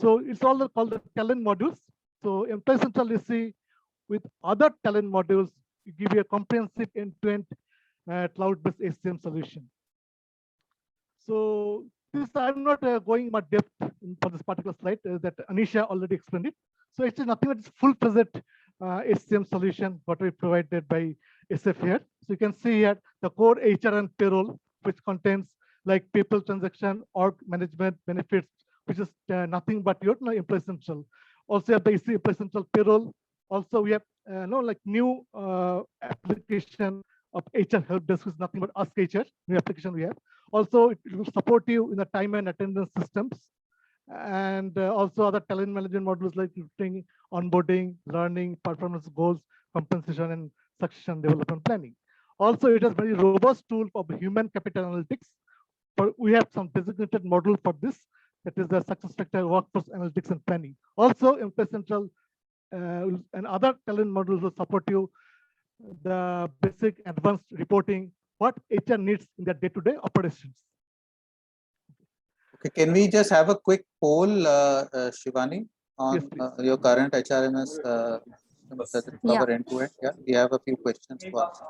So it's all called the talent modules. So Employee Central, you see, with other talent modules, you give you a comprehensive end-to-end cloud-based SCM solution. So this I'm not going much depth for this particular slide that Anisha already explained it. So it's nothing but it's full-present SCM solution what we provided by SF here. So you can see here the core HR and payroll, which contains like people transaction, org management, benefits, which is nothing but your Employee Central. Also have the Employee Central payroll. Also we have like new application of HR help desk, is nothing but Ask HR, new application we have. Also, it will support you in the time and attendance systems. and also other talent management modules like recruiting, onboarding, learning, performance goals, compensation, and succession development planning. Also, it is very robust tool of human capital analytics. We have some designated module for this, that is the SuccessFactors workforce analytics and planning. Also, Employee Central and other talent modules will support you the basic advanced reporting, what HR needs in their day-to-day operations. Okay, can we just have a quick poll, Shivani, on Yes, please. your current HRMS does it cover end to end? Yeah, we have a few questions to ask.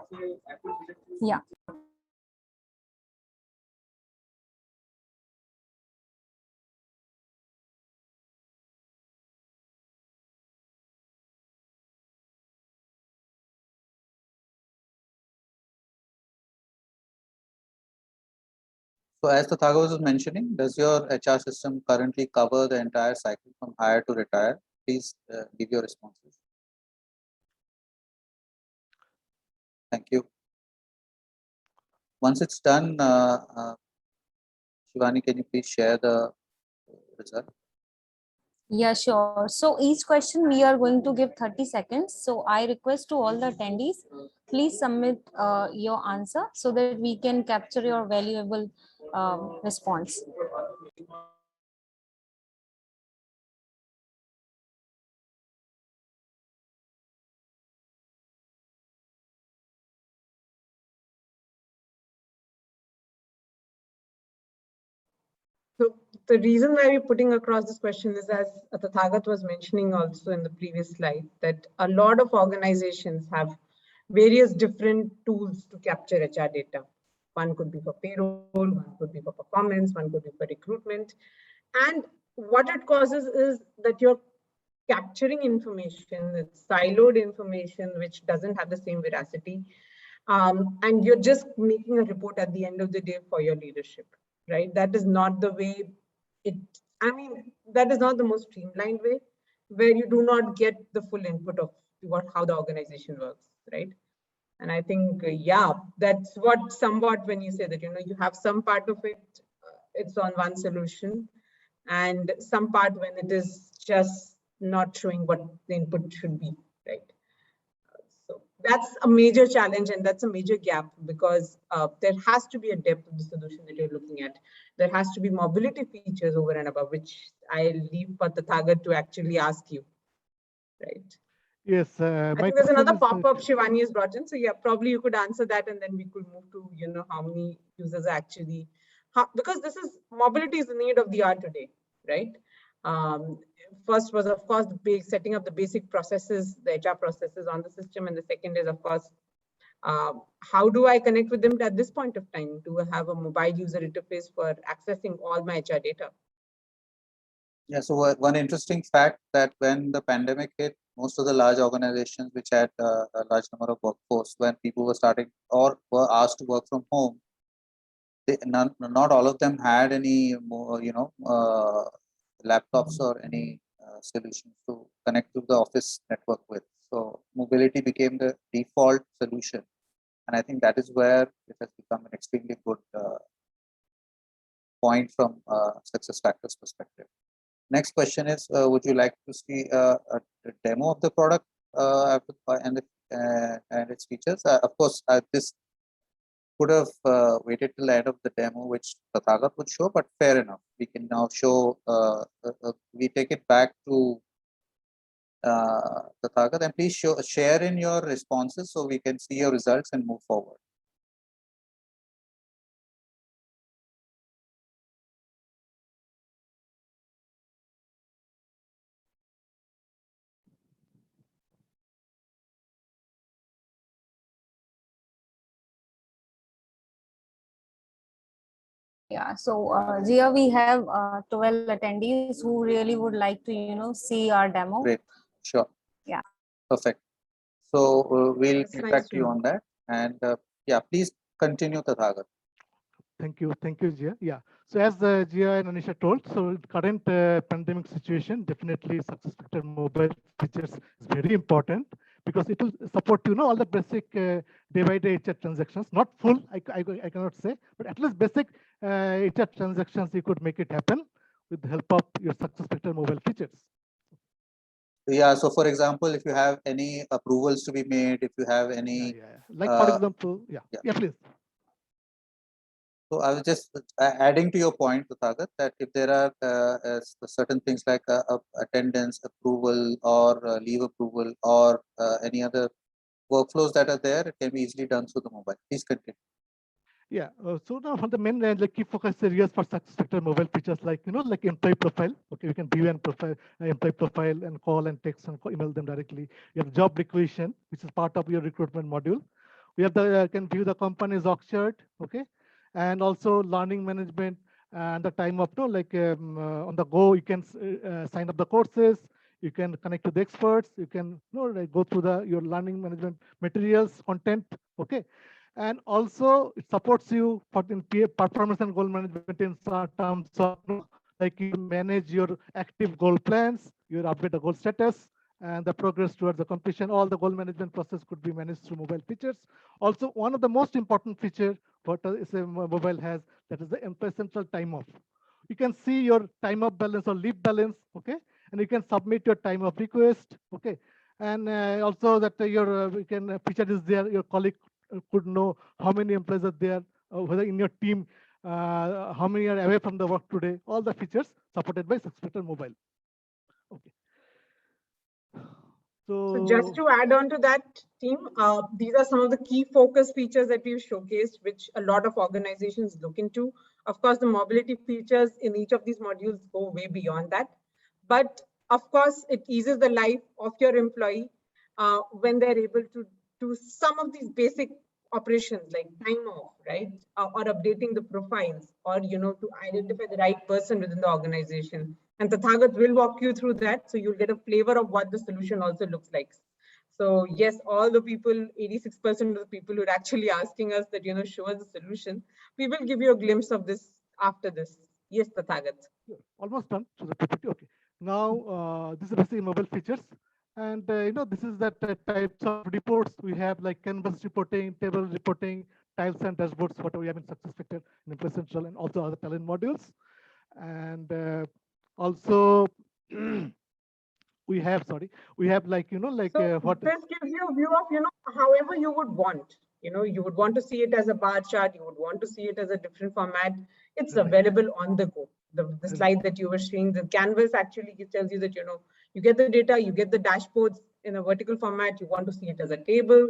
Yeah. So as Tathaga was mentioning, does your HR system currently cover the entire cycle from hire to retire? Please give your responses. Thank you. Once it's done, Shivani, can you please share the result? Yeah, sure. So each question we are going to give 30 seconds. So I request to all the attendees, please submit your answer so that we can capture your valuable response. So the reason why we're putting across this question is, as Tathagat was mentioning also in the previous slide, that a lot of organizations have various different tools to capture HR data. One could be for payroll, one could be for performance, one could be for recruitment. And what it causes is that you're capturing information, it's siloed information, which doesn't have the same veracity. And you're just making a report at the end of the day for your leadership, right? That is not the way that is not the most streamlined way, where you do not get the full input of how the organization works, right? And I think, yeah, that's what somewhat when you say that, you have some part of it, it's on one solution, and some part when it is just not showing what the input should be, right? So that's a major challenge, and that's a major gap, because there has to be a depth of the solution that you're looking at. There has to be mobility features over and above, which I leave for Tathagat to actually ask you, right? Yes, I think there's another pop-up Shivani has brought in. So yeah, probably you could answer that, and then we could move to, how many users actually, because this is mobility is the need of the hour today, right? First was, of course, setting up the basic processes, the HR processes on the system. And the second is, of course, how do I connect with them at this point of time? Do I have a mobile user interface for accessing all my HR data? Yeah, so one interesting fact that when the pandemic hit, most of the large organizations which had a large number of workforce, when people were starting or were asked to work from home, not all of them had any more, laptops or any solutions to connect to the office network with. So mobility became the default solution, and I think that is where it has become an extremely good point from SuccessFactors perspective. Next question is, would you like to see a demo of the product and its features? Of course, this could have waited till the end of the demo, which Tathagat would show, but fair enough. We can now show, we take it back to Tathagat, and please share in your responses so we can see your results and move forward. Yeah, so Zia, we have 12 attendees who really would like to, see our demo. Great, sure. Yeah. Perfect. So we'll That's get nice back to to you know. on that. And yeah, please continue, Tathagat. Thank you, Jia. Yeah. So as Jia and Anisha told, so current pandemic situation, definitely SuccessFactors mobile features is very important, because it will support all the basic day-by-day HR transactions. Not full, I cannot say, but at least basic HR transactions you could make it happen with the help of your SuccessFactors mobile features. Yeah. So, for example, if you have any approvals to be made, if you have any, Like for example, yeah. please. So I was just adding to your point, Tathagat, that if there are certain things like attendance approval or leave approval or any other workflows that are there, it can be easily done through the mobile. Please continue. Yeah, so now on the main like key focus areas for SuccessFactors mobile features, like like employee profile. Okay, we can view and profile employee profile and call and text and email them directly. You have job requisition, which is part of your recruitment module. We have the can view the company's org chart. Okay, and also learning management and the time of on the go. You can sign up the courses. You can connect to the experts. You can like go through your learning management materials content. Okay. And also it supports you for in performance and goal management in terms of like you manage your active goal plans, you update the goal status and the progress towards the completion. All the goal management process could be managed through mobile features. Also, one of the most important feature what is a mobile has, that is the employee central time off. You can see your time off balance or leave balance, okay, and you can submit your time off request, okay, and also that your you can feature is there. Your colleague could know how many employees are there, whether in your team, how many are away from the work today. All the features supported by SuccessFactors mobile. Okay. So just to add on to that, team, these are some of the key focus features that we've showcased, which a lot of organizations look into. Of course, the mobility features in each of these modules go way beyond that. But of course, it eases the life of your employee when they're able to do some of these basic operations like time off, right? Or updating the profiles, or to identify the right person within the organization. And Tathagat will walk you through that, so you'll get a flavor of what the solution also looks like. So yes, all the people, 86% of the people who are actually asking us that, show us the solution, we will give you a glimpse of this after this. Yes, Tathagat. Almost done to the PPT. Okay. Now, this is basically mobile features. And, this is the types of reports we have, like canvas reporting, table reporting, tiles and dashboards, whatever we have in SuccessFactors, in Employee Central, and also other talent modules. And also, we have like, so what this gives you a view of, however you would want. You would want to see it as a bar chart. You would want to see it as a different format. It's available on the go. The slide that you were showing, the canvas actually tells you that, you get the data, you get the dashboards in a vertical format. You want to see it as a table.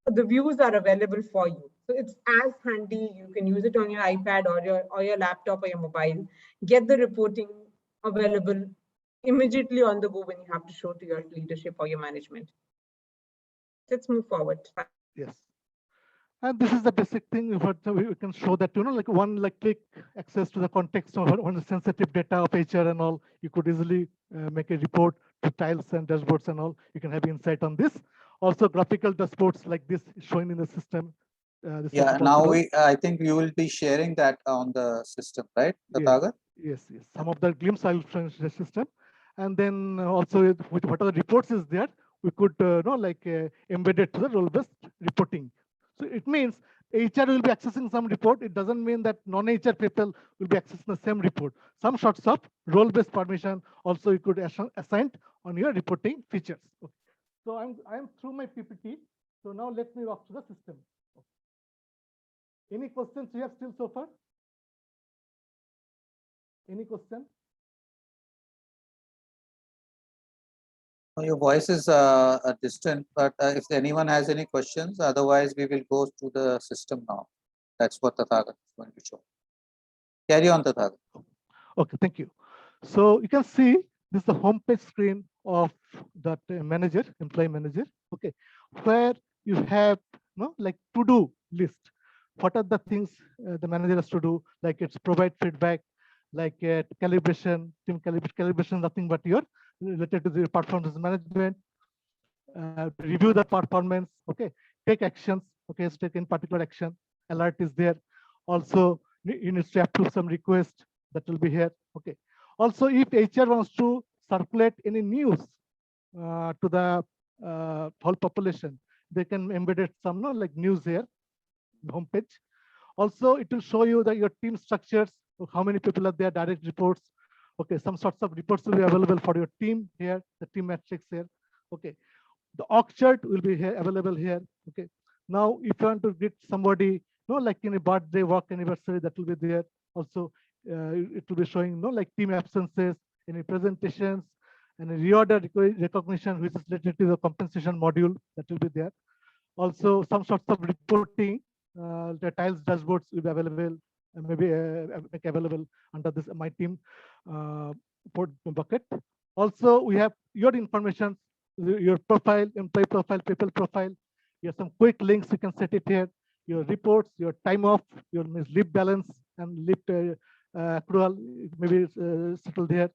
The views are available for you. So it's as handy. You can use it on your iPad or your laptop or your mobile. Get the reporting available immediately on the go when you have to show to your leadership or your management. Let's move forward. Yes. And this is the basic thing. We can show that, like one click access to the context of one sensitive data of HR and all. You could easily make a report to tiles and dashboards and all. You can have insight on this. Also, graphical dashboards like this showing in the system. Yeah, now I think you will be sharing that on the system, right, Tathagat? Yes. Some of the glimpse I will show in the system. And then also, what are the reports is there, we could embed it to the role-based reporting. So it means HR will be accessing some report. It doesn't mean that non-HR people will be accessing the same report. Some sorts of role-based permission also you could assign on your reporting features. Okay. So I'm through my PPT. So now let me walk to the system. Any questions you have still so far? Any question? Your voice is distant, but if anyone has any questions, otherwise we will go to the system now. That's what Tathagat is going to show. Carry on, Tathagat. Okay, thank you. So you can see this is the homepage screen of that manager, employee manager. Okay, where you have like to-do list. What are the things the manager has to do? Like it's provide feedback, like calibration, team calibration, nothing but your related to the performance management. Review the performance. Okay, take actions. Okay, take in particular action. Alert is there. Also, you need to approve some request that will be here. Okay. Also, if HR wants to circulate any news to the whole population, they can embed it some like news here, homepage. Also, it will show you that your team structures, how many people are there, direct reports, Okay, some sorts of reports will be available for your team here, the team metrics here. Okay, the org chart will be here, available here. Okay, now if you want to get somebody, like in a birthday, work anniversary, that will be there. Also, it will be showing, like team absences, any presentations, and a reorder recognition, which is related to the compensation module, that will be there. Also, some sorts of reporting, the tiles dashboards will be available, maybe make available under this my team port bucket. Also, we have your information, your profile, employee profile, people profile. You have some quick links, you can set it here. Your reports, your time off, your leave balance and leave accrual, maybe settled there.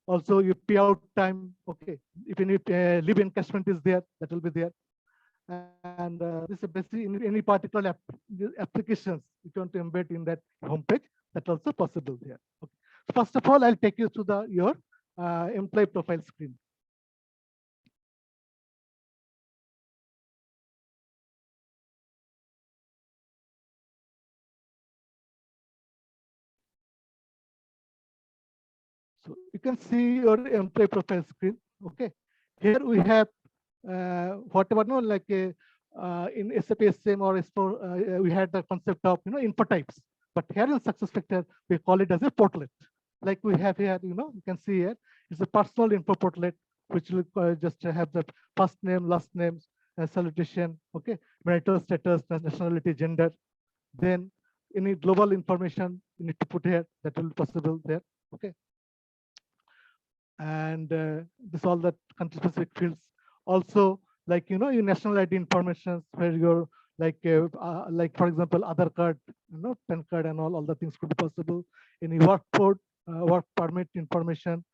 Also, your payout time. Okay, if any leave encashment is there, that will be there. And this is basically in any particular applications you want to embed in that homepage, that's also possible there. Okay. So first of all, I'll take you to your employee profile screen. So you can see your employee profile screen. Okay, here we have whatever like in SAP SM or S4 we had the concept of info types, but here in SuccessFactors we call it as a portlet. Like we have here, you can see here it's a personal info portlet, which will just have the first name, last names, salutation, okay, marital status, nationality, gender. Then any global information you need to put here, that will be possible there. Okay, and this all the country specific fields. Also, like your national ID information, where your like for example Aadhaar card, PAN card, and all the things could be possible. Any work code, work permit information,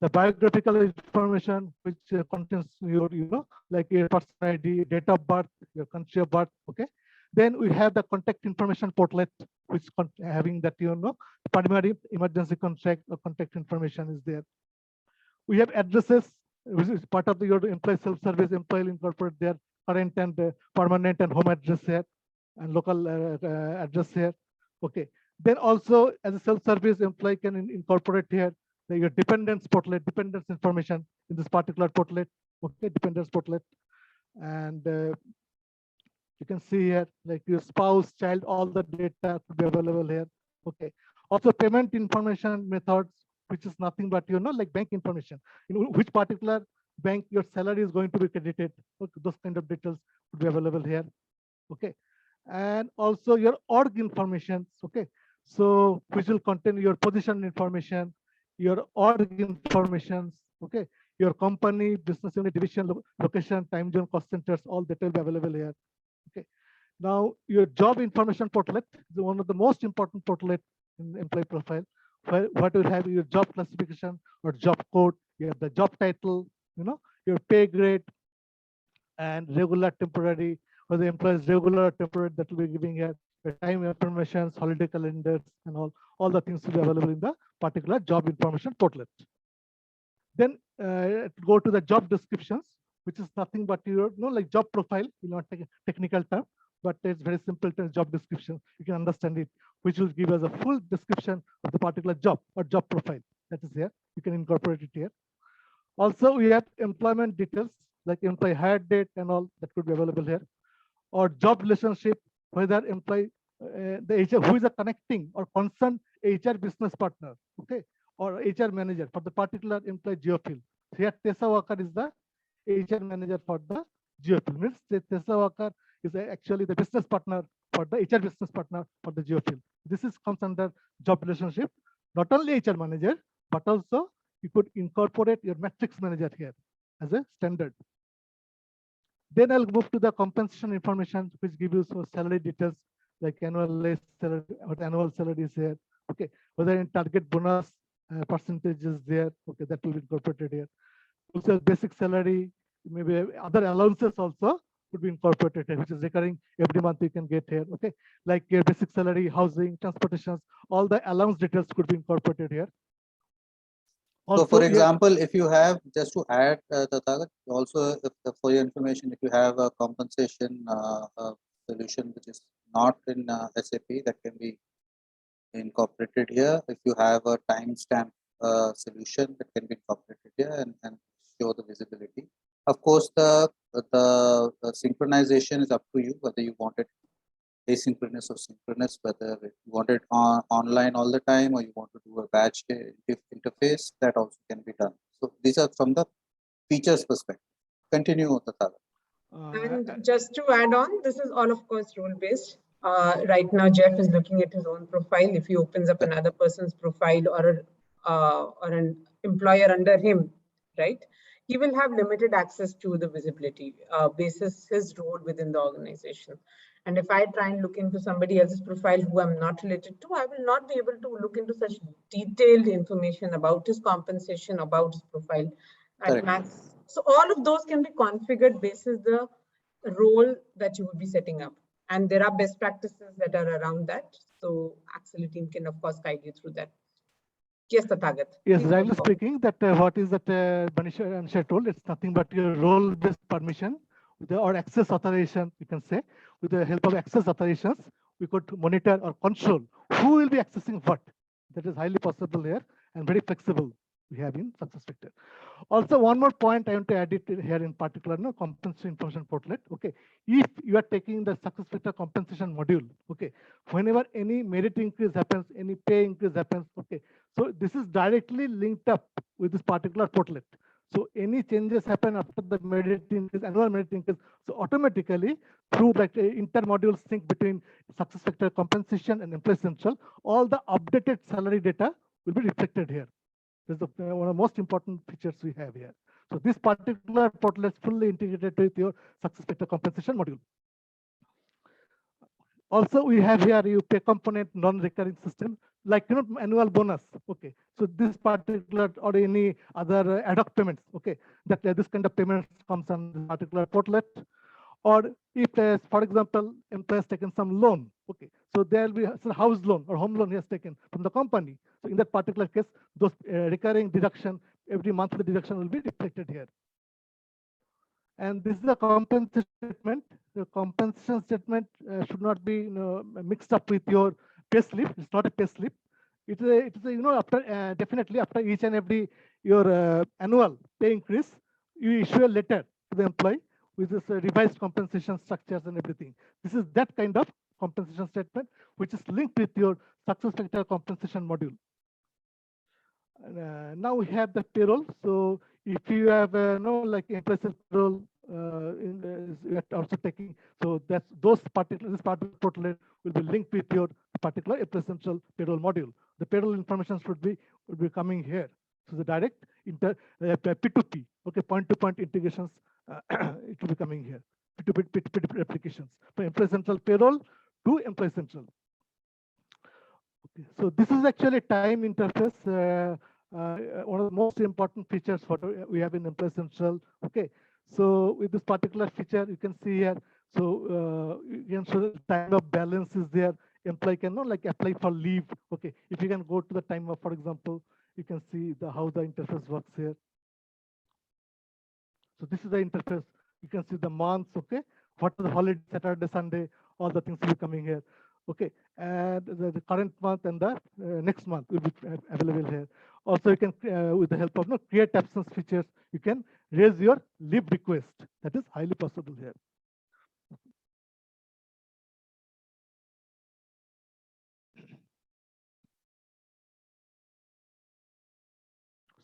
the biographical information, which contains your like your person ID, date of birth, your country of birth. Okay, then we have the contact information portlet, which having that primary emergency contact or contact information is there. We have addresses, which is part of your employee self-service. Employee incorporate their current and permanent and home address here, and local address here. Okay. Then also, as a self-service, employee can incorporate here your dependence portlet, dependence information in this particular portlet. Okay, dependence portlet, and you can see here like your spouse, child, all the data could be available here. Okay. Also, payment information methods, which is nothing but like bank information, which particular bank your salary is going to be credited. Okay, those kind of details would be available here. Okay, and also your org information. Okay, so which will contain your position information, your org information. Okay, your company, business unit, division, location, time zone, cost centers, all that will be available here. Okay, now your job information portlet is one of the most important portlet in employee profile. What will have your job classification or job code, you have the job title, your pay grade, and regular, temporary, whether the employee is regular or temporary, that will be giving here your time information, holiday calendars, and all the things will be available in the particular job information portlet. Then go to the job descriptions, which is nothing but your like job profile, technical term, but it's very simple job description. You can understand it, which will give us a full description of the particular job or job profile that is here. You can incorporate it here. Also, we have employment details like employee hire date and all that could be available here, or job relationship, whether employee the HR who is a connecting or concerned HR business partner, okay, or HR manager for the particular employee geofield. Here, Tessa Walker is the HR manager for the geofield. Means Tessa Walker is actually the business partner for the HR business partner for the geofield. This comes under job relationship. Not only HR manager, but also you could incorporate your matrix manager here as a standard. Then I'll move to the compensation information, which gives you some salary details like annual salary, what annual salary is here. Okay, whether in target bonus percentage is there. Okay, that will be incorporated here. Also, basic salary, maybe other allowances also could be incorporated here, which is recurring every month you can get here. Okay, like your basic salary, housing, transportations, all the allowance details could be incorporated here. Also, so for example, if you have, just to add the target, also for your information, if you have a compensation solution which is not in SAP, that can be incorporated here. If you have a timestamp solution that can be incorporated here and show the visibility. Of course, the synchronization is up to you, whether you want it asynchronous or synchronous, whether you want it online all the time or you want to do a batch interface, that also can be done. So these are from the features perspective. Continue, Tatara. And just to add on, this is all, of course, role-based. Right now, Jeff is looking at his own profile. If he opens up another person's profile or an employer under him, right, he will have limited access to the visibility basis his role within the organization. And if I try and look into somebody else's profile who I'm not related to, I will not be able to look into such detailed information about his compensation, about his profile at max. So all of those can be configured basis the role that you will be setting up. And there are best practices that are around that. So Accely team can, of course, guide you through that. Yes, Tathagat. Yes, rightly speaking, that what is that Banisha told, it's nothing but your role-based permission or access authorization, you can say. With the help of access authorizations, we could monitor or control who will be accessing what. That is highly possible here and very flexible we have in SuccessFactors. Also, one more point I want to add it here in particular, no compensation information portlet. Okay, if you are taking the SuccessFactors compensation module, okay, whenever any merit increase happens, any pay increase happens, okay, so this is directly linked up with this particular portlet. So any changes happen after the merit increase, annual merit increase, so automatically through like inter-module sync between SuccessFactors compensation and Employee Central, all the updated salary data will be reflected here. This is one of the most important features we have here. So this particular portal is fully integrated with your SuccessFactors compensation module. Also, we have here you pay component non-recurring system, like annual bonus. Okay, so this particular or any other ad hoc payments. Okay, that this kind of payments comes on this particular portlet. Or if, for example, employee has taken some loan, okay, so there will be a house loan or home loan he has taken from the company. So in that particular case, those recurring deduction, every monthly deduction will be reflected here. And this is a compensation statement. The compensation statement should not be mixed up with your pay slip. It's not a pay slip. It is after definitely after each and every your annual pay increase, you issue a letter to the employee with this revised compensation structures and everything. This is that kind of compensation statement which is linked with your SuccessFactors compensation module. Now we have the payroll. So if you have like employee payroll also taking, so that's this particular portal will be linked with your particular Employee payroll module. The payroll information will be coming here. So the direct P2P, okay, point-to-point integrations, it will be coming here. P2P applications from Employee Central payroll to Employee Central. Okay, so this is actually time interface. One of the most important features what we have in Employee Central. Okay, so with this particular feature, you can see here. So you can show the time of balance is there. Employee can like apply for leave. Okay, if you can go to the time of, for example, you can see how the interface works here. So this is the interface. You can see the months. Okay, what are the holiday, Saturday, Sunday, all the things will be coming here. Okay, and the current month and the next month will be available here. Also, you can, with the help of create absence features, you can raise your leave request. That is highly possible here.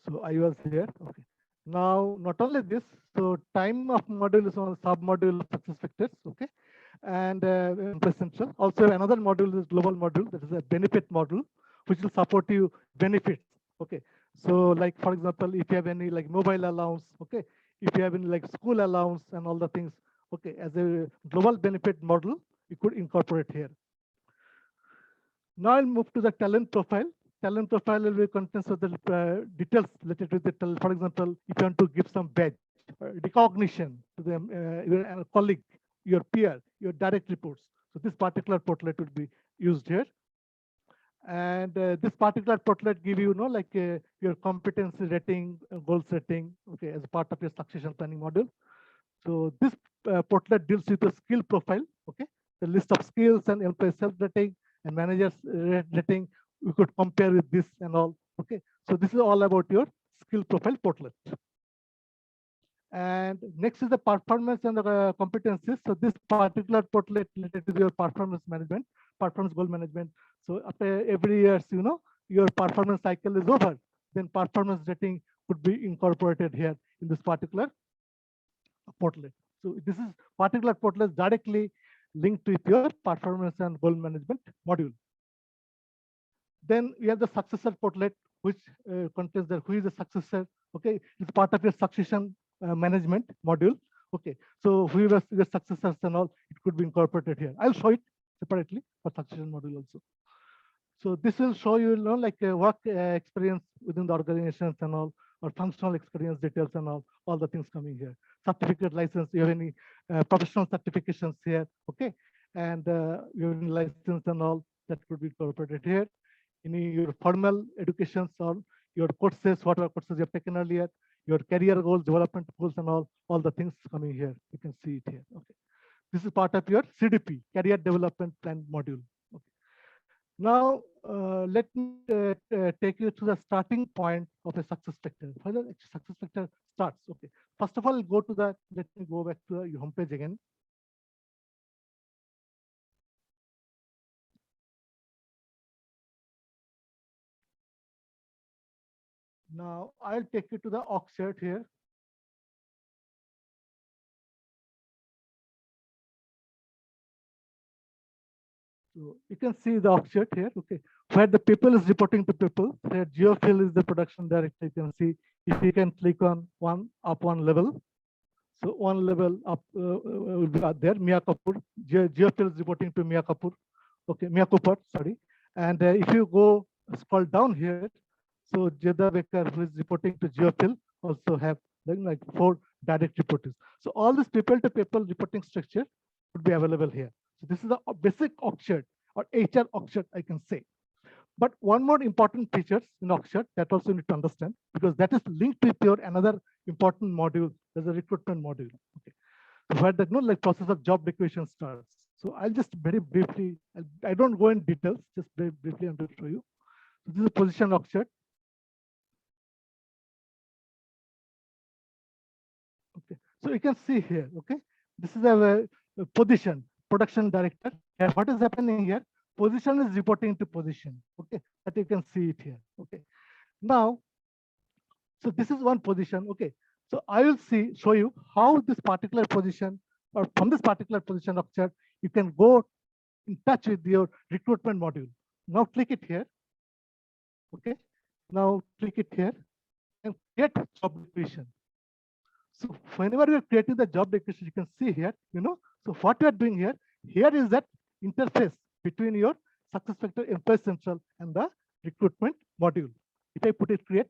So I was here. Okay. Now, not only this, so time of module is on sub module of SuccessFactors. Okay, and Central. Also, another module is global module, that is a benefit module, which will support you benefits. Okay, so like for example, if you have any like mobile allowance, okay, if you have any like school allowance and all the things, okay, as a global benefit model, you could incorporate here. Now I'll move to the talent profile. Talent profile will be contents of the details related to the talent. For example, if you want to give some badge, recognition to them, your colleague, your peer, your direct reports. So this particular portlet would be used here. And this particular portlet give you, like your competency rating, goal setting, okay, as part of your succession planning model. So this portlet deals with the skill profile, okay, the list of skills and employee self-rating and managers rating. We could compare with this and all. Okay, so this is all about your skill profile portlet. And next is the performance and the competencies. So this particular portlet related to your performance management, performance goal management. So after every year, your performance cycle is over, then performance rating could be incorporated here in this particular portlet. So this is particular portlet directly linked with your performance and goal management module. Then we have the successor portlet, which contains the who is the successor. Okay, it's part of your succession management module. Okay, so whoever the successors and all, it could be incorporated here. I'll show it separately for succession module also. So this will show you, like work experience within the organizations and all, or functional experience details and all the things coming here. Certificate license, you have any professional certifications here, okay? And you have any license and all that could be incorporated here. Any your formal educations or your courses, whatever courses you have taken earlier, your career goals, development goals and all the things coming here. You can see it here, okay? This is part of your CDP, Career Development Plan module. Okay. Now, let me take you to the starting point of a success factor. Where the success factor starts. Okay. First of all, go to the. Let me go back to your homepage again. Now, I'll take you to the org chart here. So you can see the org chart here, okay, where the people is reporting to people. Where Geophil is the production director. You can see if you can click on one level. So one level up will be there. Mia Kapoor, Geophil is reporting to Mia Kapoor. Okay, Mia Cooper, sorry. And if you go scroll down here, so Jeda Becker, who is reporting to Geophil, also have like 4 direct reporters. So all this people-to-people reporting structure would be available here. So this is the basic org chart or HR org chart, I can say. But one more important features in org chart that also you need to understand, because that is linked with your another important module, there's a recruitment module. Okay. So where the like process of job requisition starts. So I'll just very briefly, I don't go in details, just very briefly I'm going to show you. So this is a position org chart. Okay, so you can see here, okay, this is a position, production director. And what is happening here? Position is reporting to position, okay, that you can see it here, okay. Now, so this is one position, okay. So I will show you how this particular position, or from this particular position of chart, you can go in touch with your recruitment module. Now click it here, okay. Now click it here and get job requisition. So whenever you're creating the job requisition, you can see here, so what we are doing here is that interface between your SuccessFactors Employee Central and the recruitment module. If I put it create,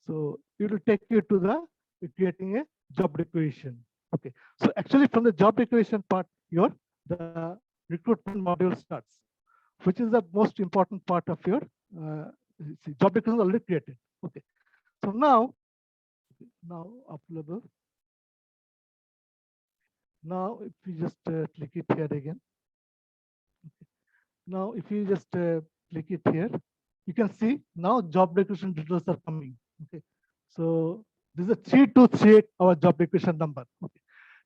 so it will take you to the creating a job requisition. Okay, so actually from the job requisition part, the recruitment module starts, which is the most important part of your job requisition already created. Okay, so now up level. Now if you just click it here again. Okay. Now if you just click it here, you can see now job requisition details are coming. Okay, so this is a 3238 our job requisition number. Okay,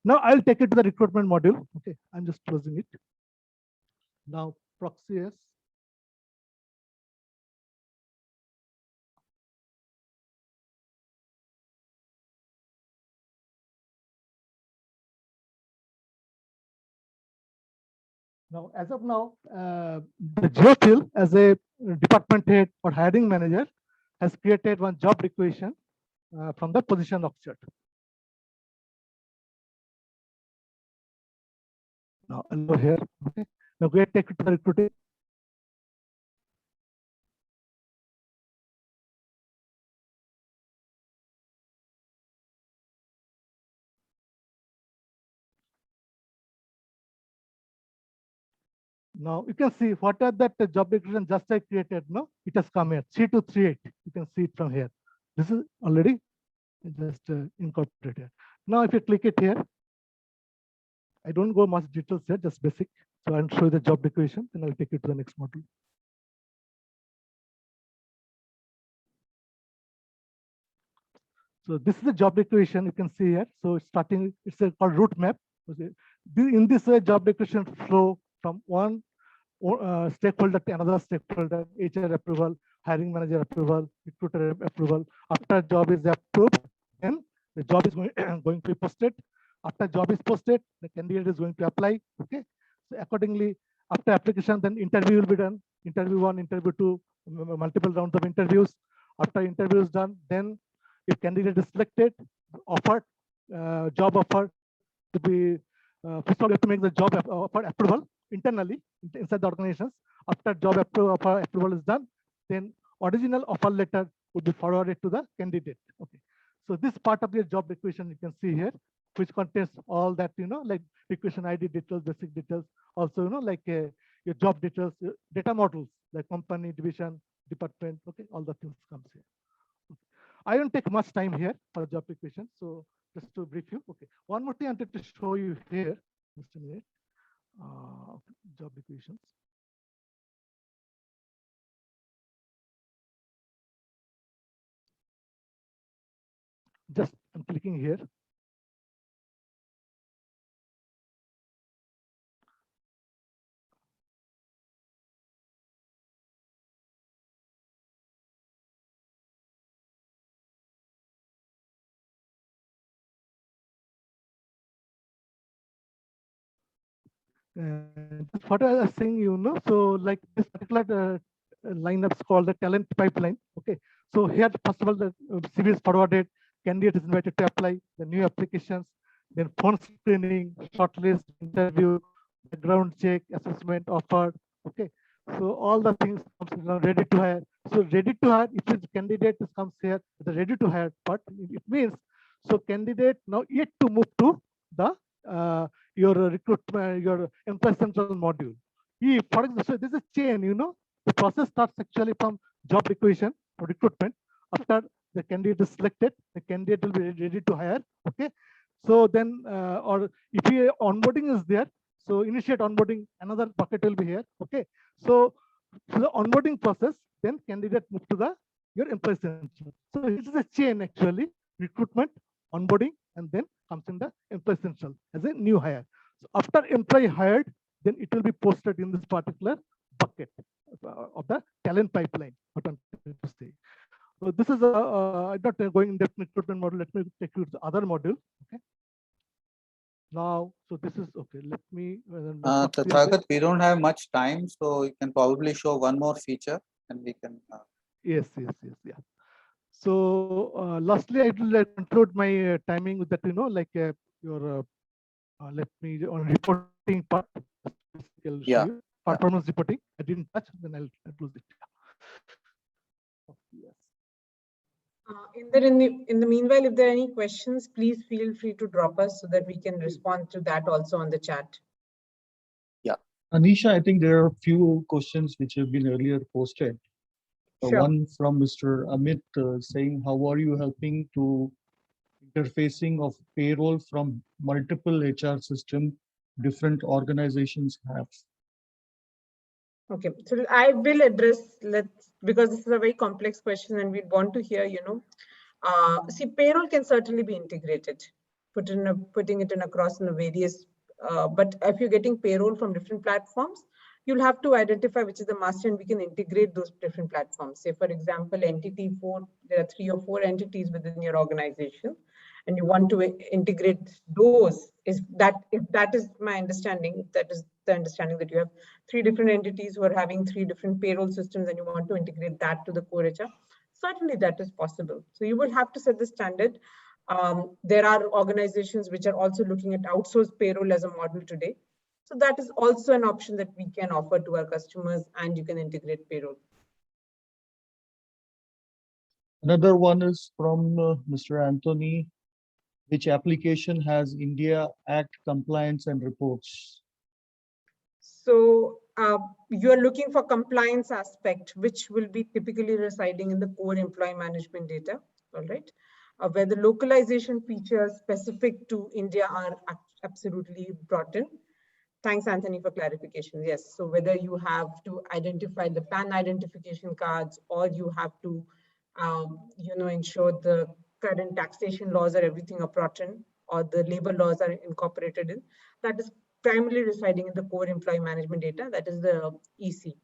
now I'll take it to the recruitment module. Okay, I'm just closing it. Now proxy S. Now, as of now, the Geophil as a department head or hiring manager has created one job requisition from the position org chart. Now I'll go here. Okay. Now go ahead, take it to the recruiting. Now you can see what are that job requisition just I created. No, it has come here 3238. You can see it from here. This is already just incorporated here. Now if you click it here, I don't go much details here, just basic. So I'll show you the job declaration, then I'll take you to the next module. So this is the job declaration you can see here. So it's starting, it's called route map. In this way, job declaration flow from one stakeholder to another stakeholder, HR approval, hiring manager approval, recruiter approval. After job is approved, then the job is going to be posted. After job is posted, the candidate is going to apply. Okay. So accordingly, after application, then interview will be done. Interview 1, interview 2, multiple rounds of interviews. After interview is done, then if candidate is selected, offered, job offer to be, first of all, you have to make the job offer approval internally inside the organizations. After job offer approval is done, then original offer letter would be forwarded to the candidate. Okay. So this part of your job requisition you can see here, which contains all that, like requisition ID details, basic details, also, like your job details, data models, like company, division, department, okay, all the things comes here. Okay. I don't take much time here for job requisition. So just to brief you, okay. One more thing I wanted to show you here, just a minute, job requisitions. Just I'm clicking here. And what I was saying, so like this particular lineup is called the talent pipeline. Okay, so here first of all the CV is forwarded, candidate is invited to apply, the new applications, then phone screening, shortlist, interview, background check, assessment, offer. Okay, so all the things comes ready to hire. So ready to hire, if it's candidate comes here, the ready to hire part, it means so candidate now yet to move to the your recruitment, your employee central module. For example, so there's a chain, the process starts actually from job requisition or recruitment. After the candidate is selected, the candidate will be ready to hire. Okay. So then, or if onboarding is there, so initiate onboarding, another bucket will be here. Okay. So for the onboarding process, then candidate move to the your employee central. So it is a chain actually, recruitment, onboarding, and then comes in the employee central as a new hire. So after employee hired, then it will be posted in this particular bucket of the talent pipeline. What I'm trying to say. So this is I'm not going in depth recruitment model. Let me take you to the other module. Okay. Now, so this is okay. Let me. Tathagat, we don't have much time, so you can probably show one more feature, and we can. Yes, yeah. So lastly, I will conclude my timing with that. Like your. Let me on reporting part. I'll show you. Performance reporting. I didn't touch. Then I'll close it. Yes. In the meanwhile, if there are any questions, please feel free to drop us so that we can respond to that also on the chat. Yeah. Anisha, I think there are a few questions which have been earlier posted. Sure. One from Mr. Amit saying, how are you helping to interfacing of payroll from multiple HR systems different organizations have? Okay, so I will address, because this is a very complex question and we'd want to hear, see, payroll can certainly be integrated, putting it in across in a various, but if you're getting payroll from different platforms, you'll have to identify which is the master and we can integrate those different platforms. Say, for example, entity 4, there are 3 or 4 entities within your organization, and you want to integrate those. If that is my understanding, if that is the understanding that you have 3 different entities who are having 3 different payroll systems and you want to integrate that to the core HR, certainly that is possible. So you will have to set the standard. There are organizations which are also looking at outsourced payroll as a model today. So that is also an option that we can offer to our customers, and you can integrate payroll. Another one is from Mr. Anthony. Which application has India Act compliance and reports? So you're looking for compliance aspect, which will be typically residing in the core employee management data. All right. where the localization features specific to India are absolutely brought in. Thanks, Anthony, for clarification. Yes, so whether you have to identify the PAN identification cards, or you have to, ensure the current taxation laws or everything are brought in, or the labor laws are incorporated in, that is primarily residing in the core employee management data, that is the EC.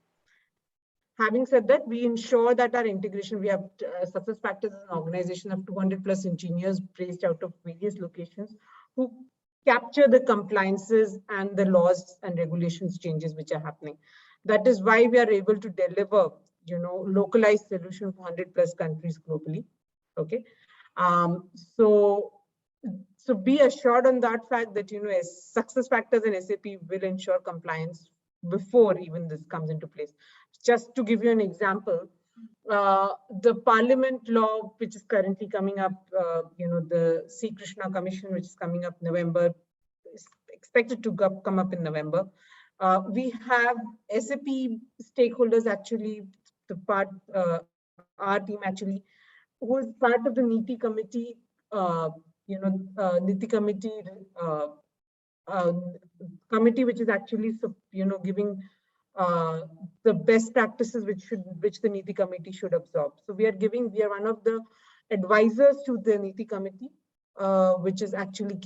Having said that, we ensure that our integration, we have SuccessFactors as an organization of 200 plus engineers based out of various locations who capture the compliances and the laws and regulations changes which are happening. That is why we are able to deliver, localized solution for 100 plus countries globally. Okay. So be assured on that fact that, as SuccessFactors and SAP will ensure compliance before even this comes into place. Just to give you an example, the Parliament law, which is currently coming up, the C. Krishna Commission, which is coming up November, is expected to come up in November. We have SAP stakeholders actually, our team actually, who is part of the NITI committee, NITI committee, committee which is actually, giving the best practices which the NITI committee should absorb. So we are one of the advisors to the NITI committee, which is actually,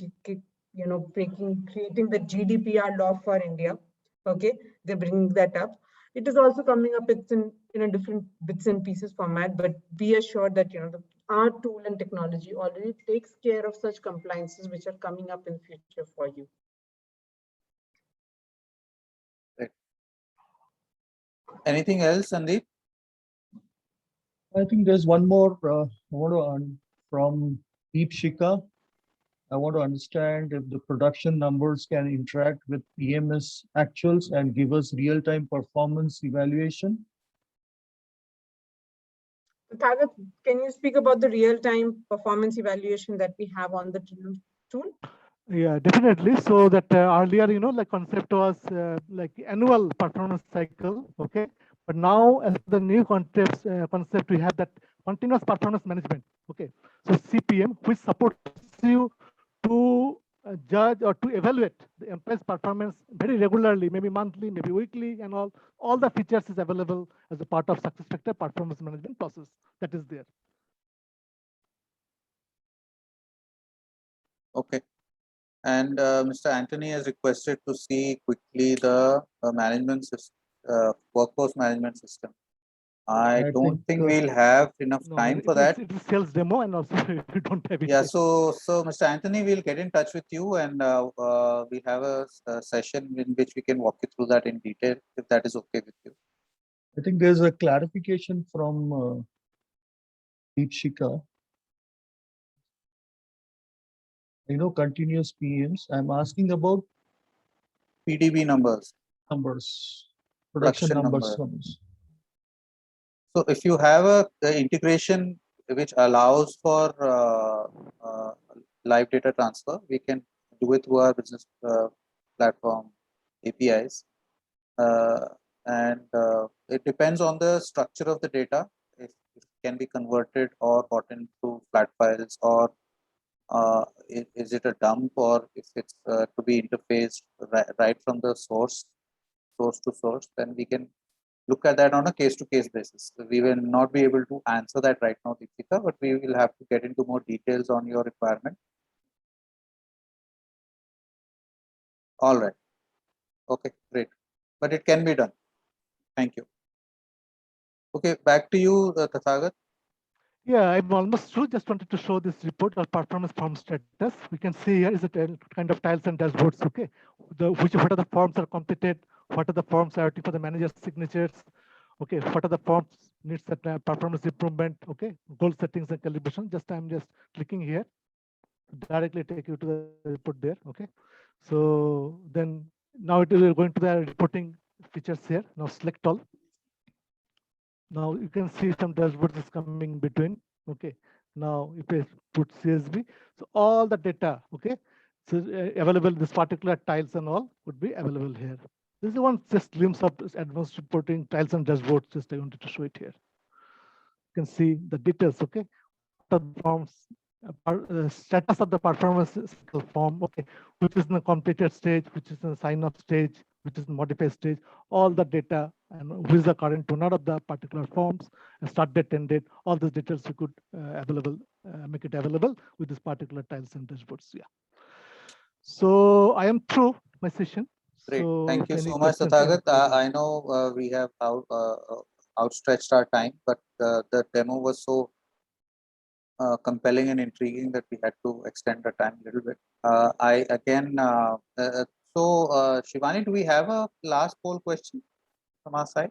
creating the GDPR law for India. Okay, they're bringing that up. It is also coming up. It's in a different bits and pieces format, but be assured that our tool and technology already takes care of such compliances which are coming up in future for you. Anything else, Sandeep? I think there's one more from Deepshika. I want to understand if the production numbers can interact with EMS actuals and give us real-time performance evaluation. Tagat, can you speak about the real-time performance evaluation that we have on the tool? Yeah, definitely. So that earlier, like concept was like annual performance cycle. Okay. But now as the new concept, we have that continuous performance management. Okay. So CPM, which supports you to judge or to evaluate the employee's performance very regularly, maybe monthly, maybe weekly, and all the features is available as a part of SuccessFactors performance management process that is there. Okay. And Mr. Anthony has requested to see quickly the management system, workforce management system. I don't think we'll have enough time for that. It is sales demo, and also we don't have it. Yeah, so Mr. Anthony, we'll get in touch with you, and we have a session in which we can walk you through that in detail, if that is okay with you. I think there's a clarification from Deepshika. Continuous PMs. I'm asking about PDB numbers. Production numbers. So if you have a integration which allows for live data transfer, we can do it through our business platform APIs. And it depends on the structure of the data, if it can be converted or gotten through flat files, or is it a dump, or if it's to be interfaced right from the source to source, then we can look at that on a case-to-case basis. So we will not be able to answer that right now, Deepika, but we will have to get into more details on your requirement. All right. Okay, great. But it can be done. Thank you. Okay, back to you, Tathagat. Yeah, I'm almost through. Just wanted to show this report of performance form status. We can see here is a kind of tiles and dashboards. Okay, what are the forms are completed? What are the forms are for the manager's signatures? Okay, what are the forms needs that performance improvement? Okay, goal settings and calibration. I'm just clicking here, directly take you to the report there. Okay, so then now it is going to the reporting features here. Now select all. Now you can see some dashboards is coming between. Okay. Now if I put CSV, so all the data, okay, so available, this particular tiles and all would be available here. This is one just glimpse of advanced reporting tiles and dashboards. Just I wanted to show it here. You can see the details. Okay, what are the forms status of the performance cycle form, okay, which is in the completed stage, which is in the sign off stage, which is in modified stage, all the data and who is the current owner of the particular forms, and start date, end date, all those details you could make it available with this particular tiles and dashboards. Yeah. So I am through my session. Great. So Thank you any so much, questions, any Tathagat. I know we have outstretched our time, but the demo was so compelling and intriguing that we had to extend the time a little bit. Shivani, do we have a last poll question from our side?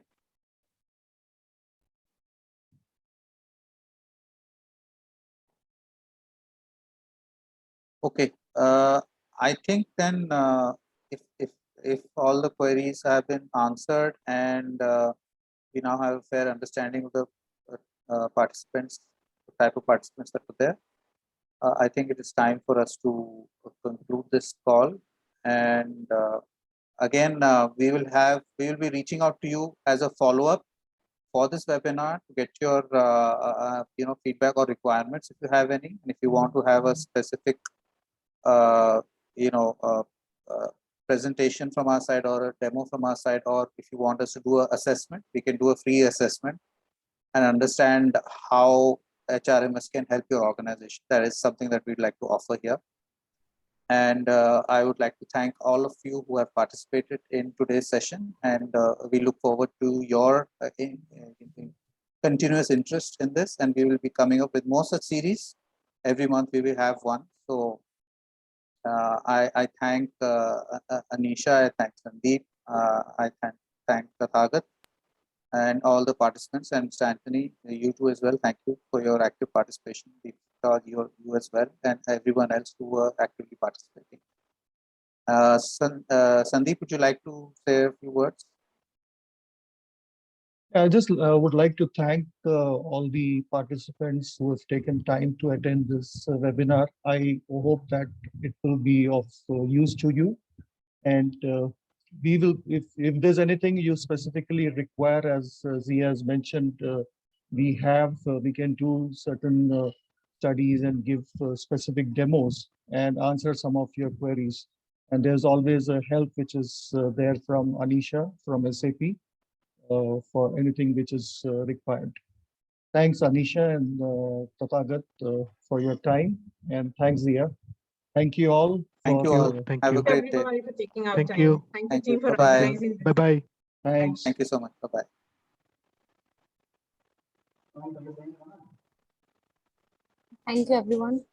Okay. I think then if all the queries have been answered and we now have a fair understanding of the participants, the type of participants that were there, I think it is time for us to conclude this call. And again, we will be reaching out to you as a follow-up for this webinar to get your feedback or requirements if you have any, and if you want to have a specific presentation from our side or a demo from our side, or if you want us to do an assessment, we can do a free assessment and understand how HRMS can help your organization. That is something that we'd like to offer here. And I would like to thank all of you who have participated in today's session, and we look forward to your continuous interest in this, and we will be coming up with more such series. Every month we will have one. So I thank Anisha, I thank Sandeep, I thank Tathagat, and all the participants, and Mr. Anthony, you too as well. Thank you for your active participation. You as well, and everyone else who were actively participating. Sandeep, would you like to say a few words? I just would like to thank all the participants who have taken time to attend this webinar. I hope that it will be of use to you. And we will, if there's anything you specifically require, as Zia has mentioned, we can do certain studies and give specific demos and answer some of your queries. And there's always a help which is there from Anisha from SAP for anything which is required. Thanks, Anisha and Tathagat, for your time, and thanks, Zia. Thank you all. Thank you all. Thank Have you. a great day. Everybody for taking our Thank time. you. Thank you, Thank team, you. for Bye-bye. organizing. Bye bye. Thanks. Thank you so much. Bye-bye. Thank you, everyone.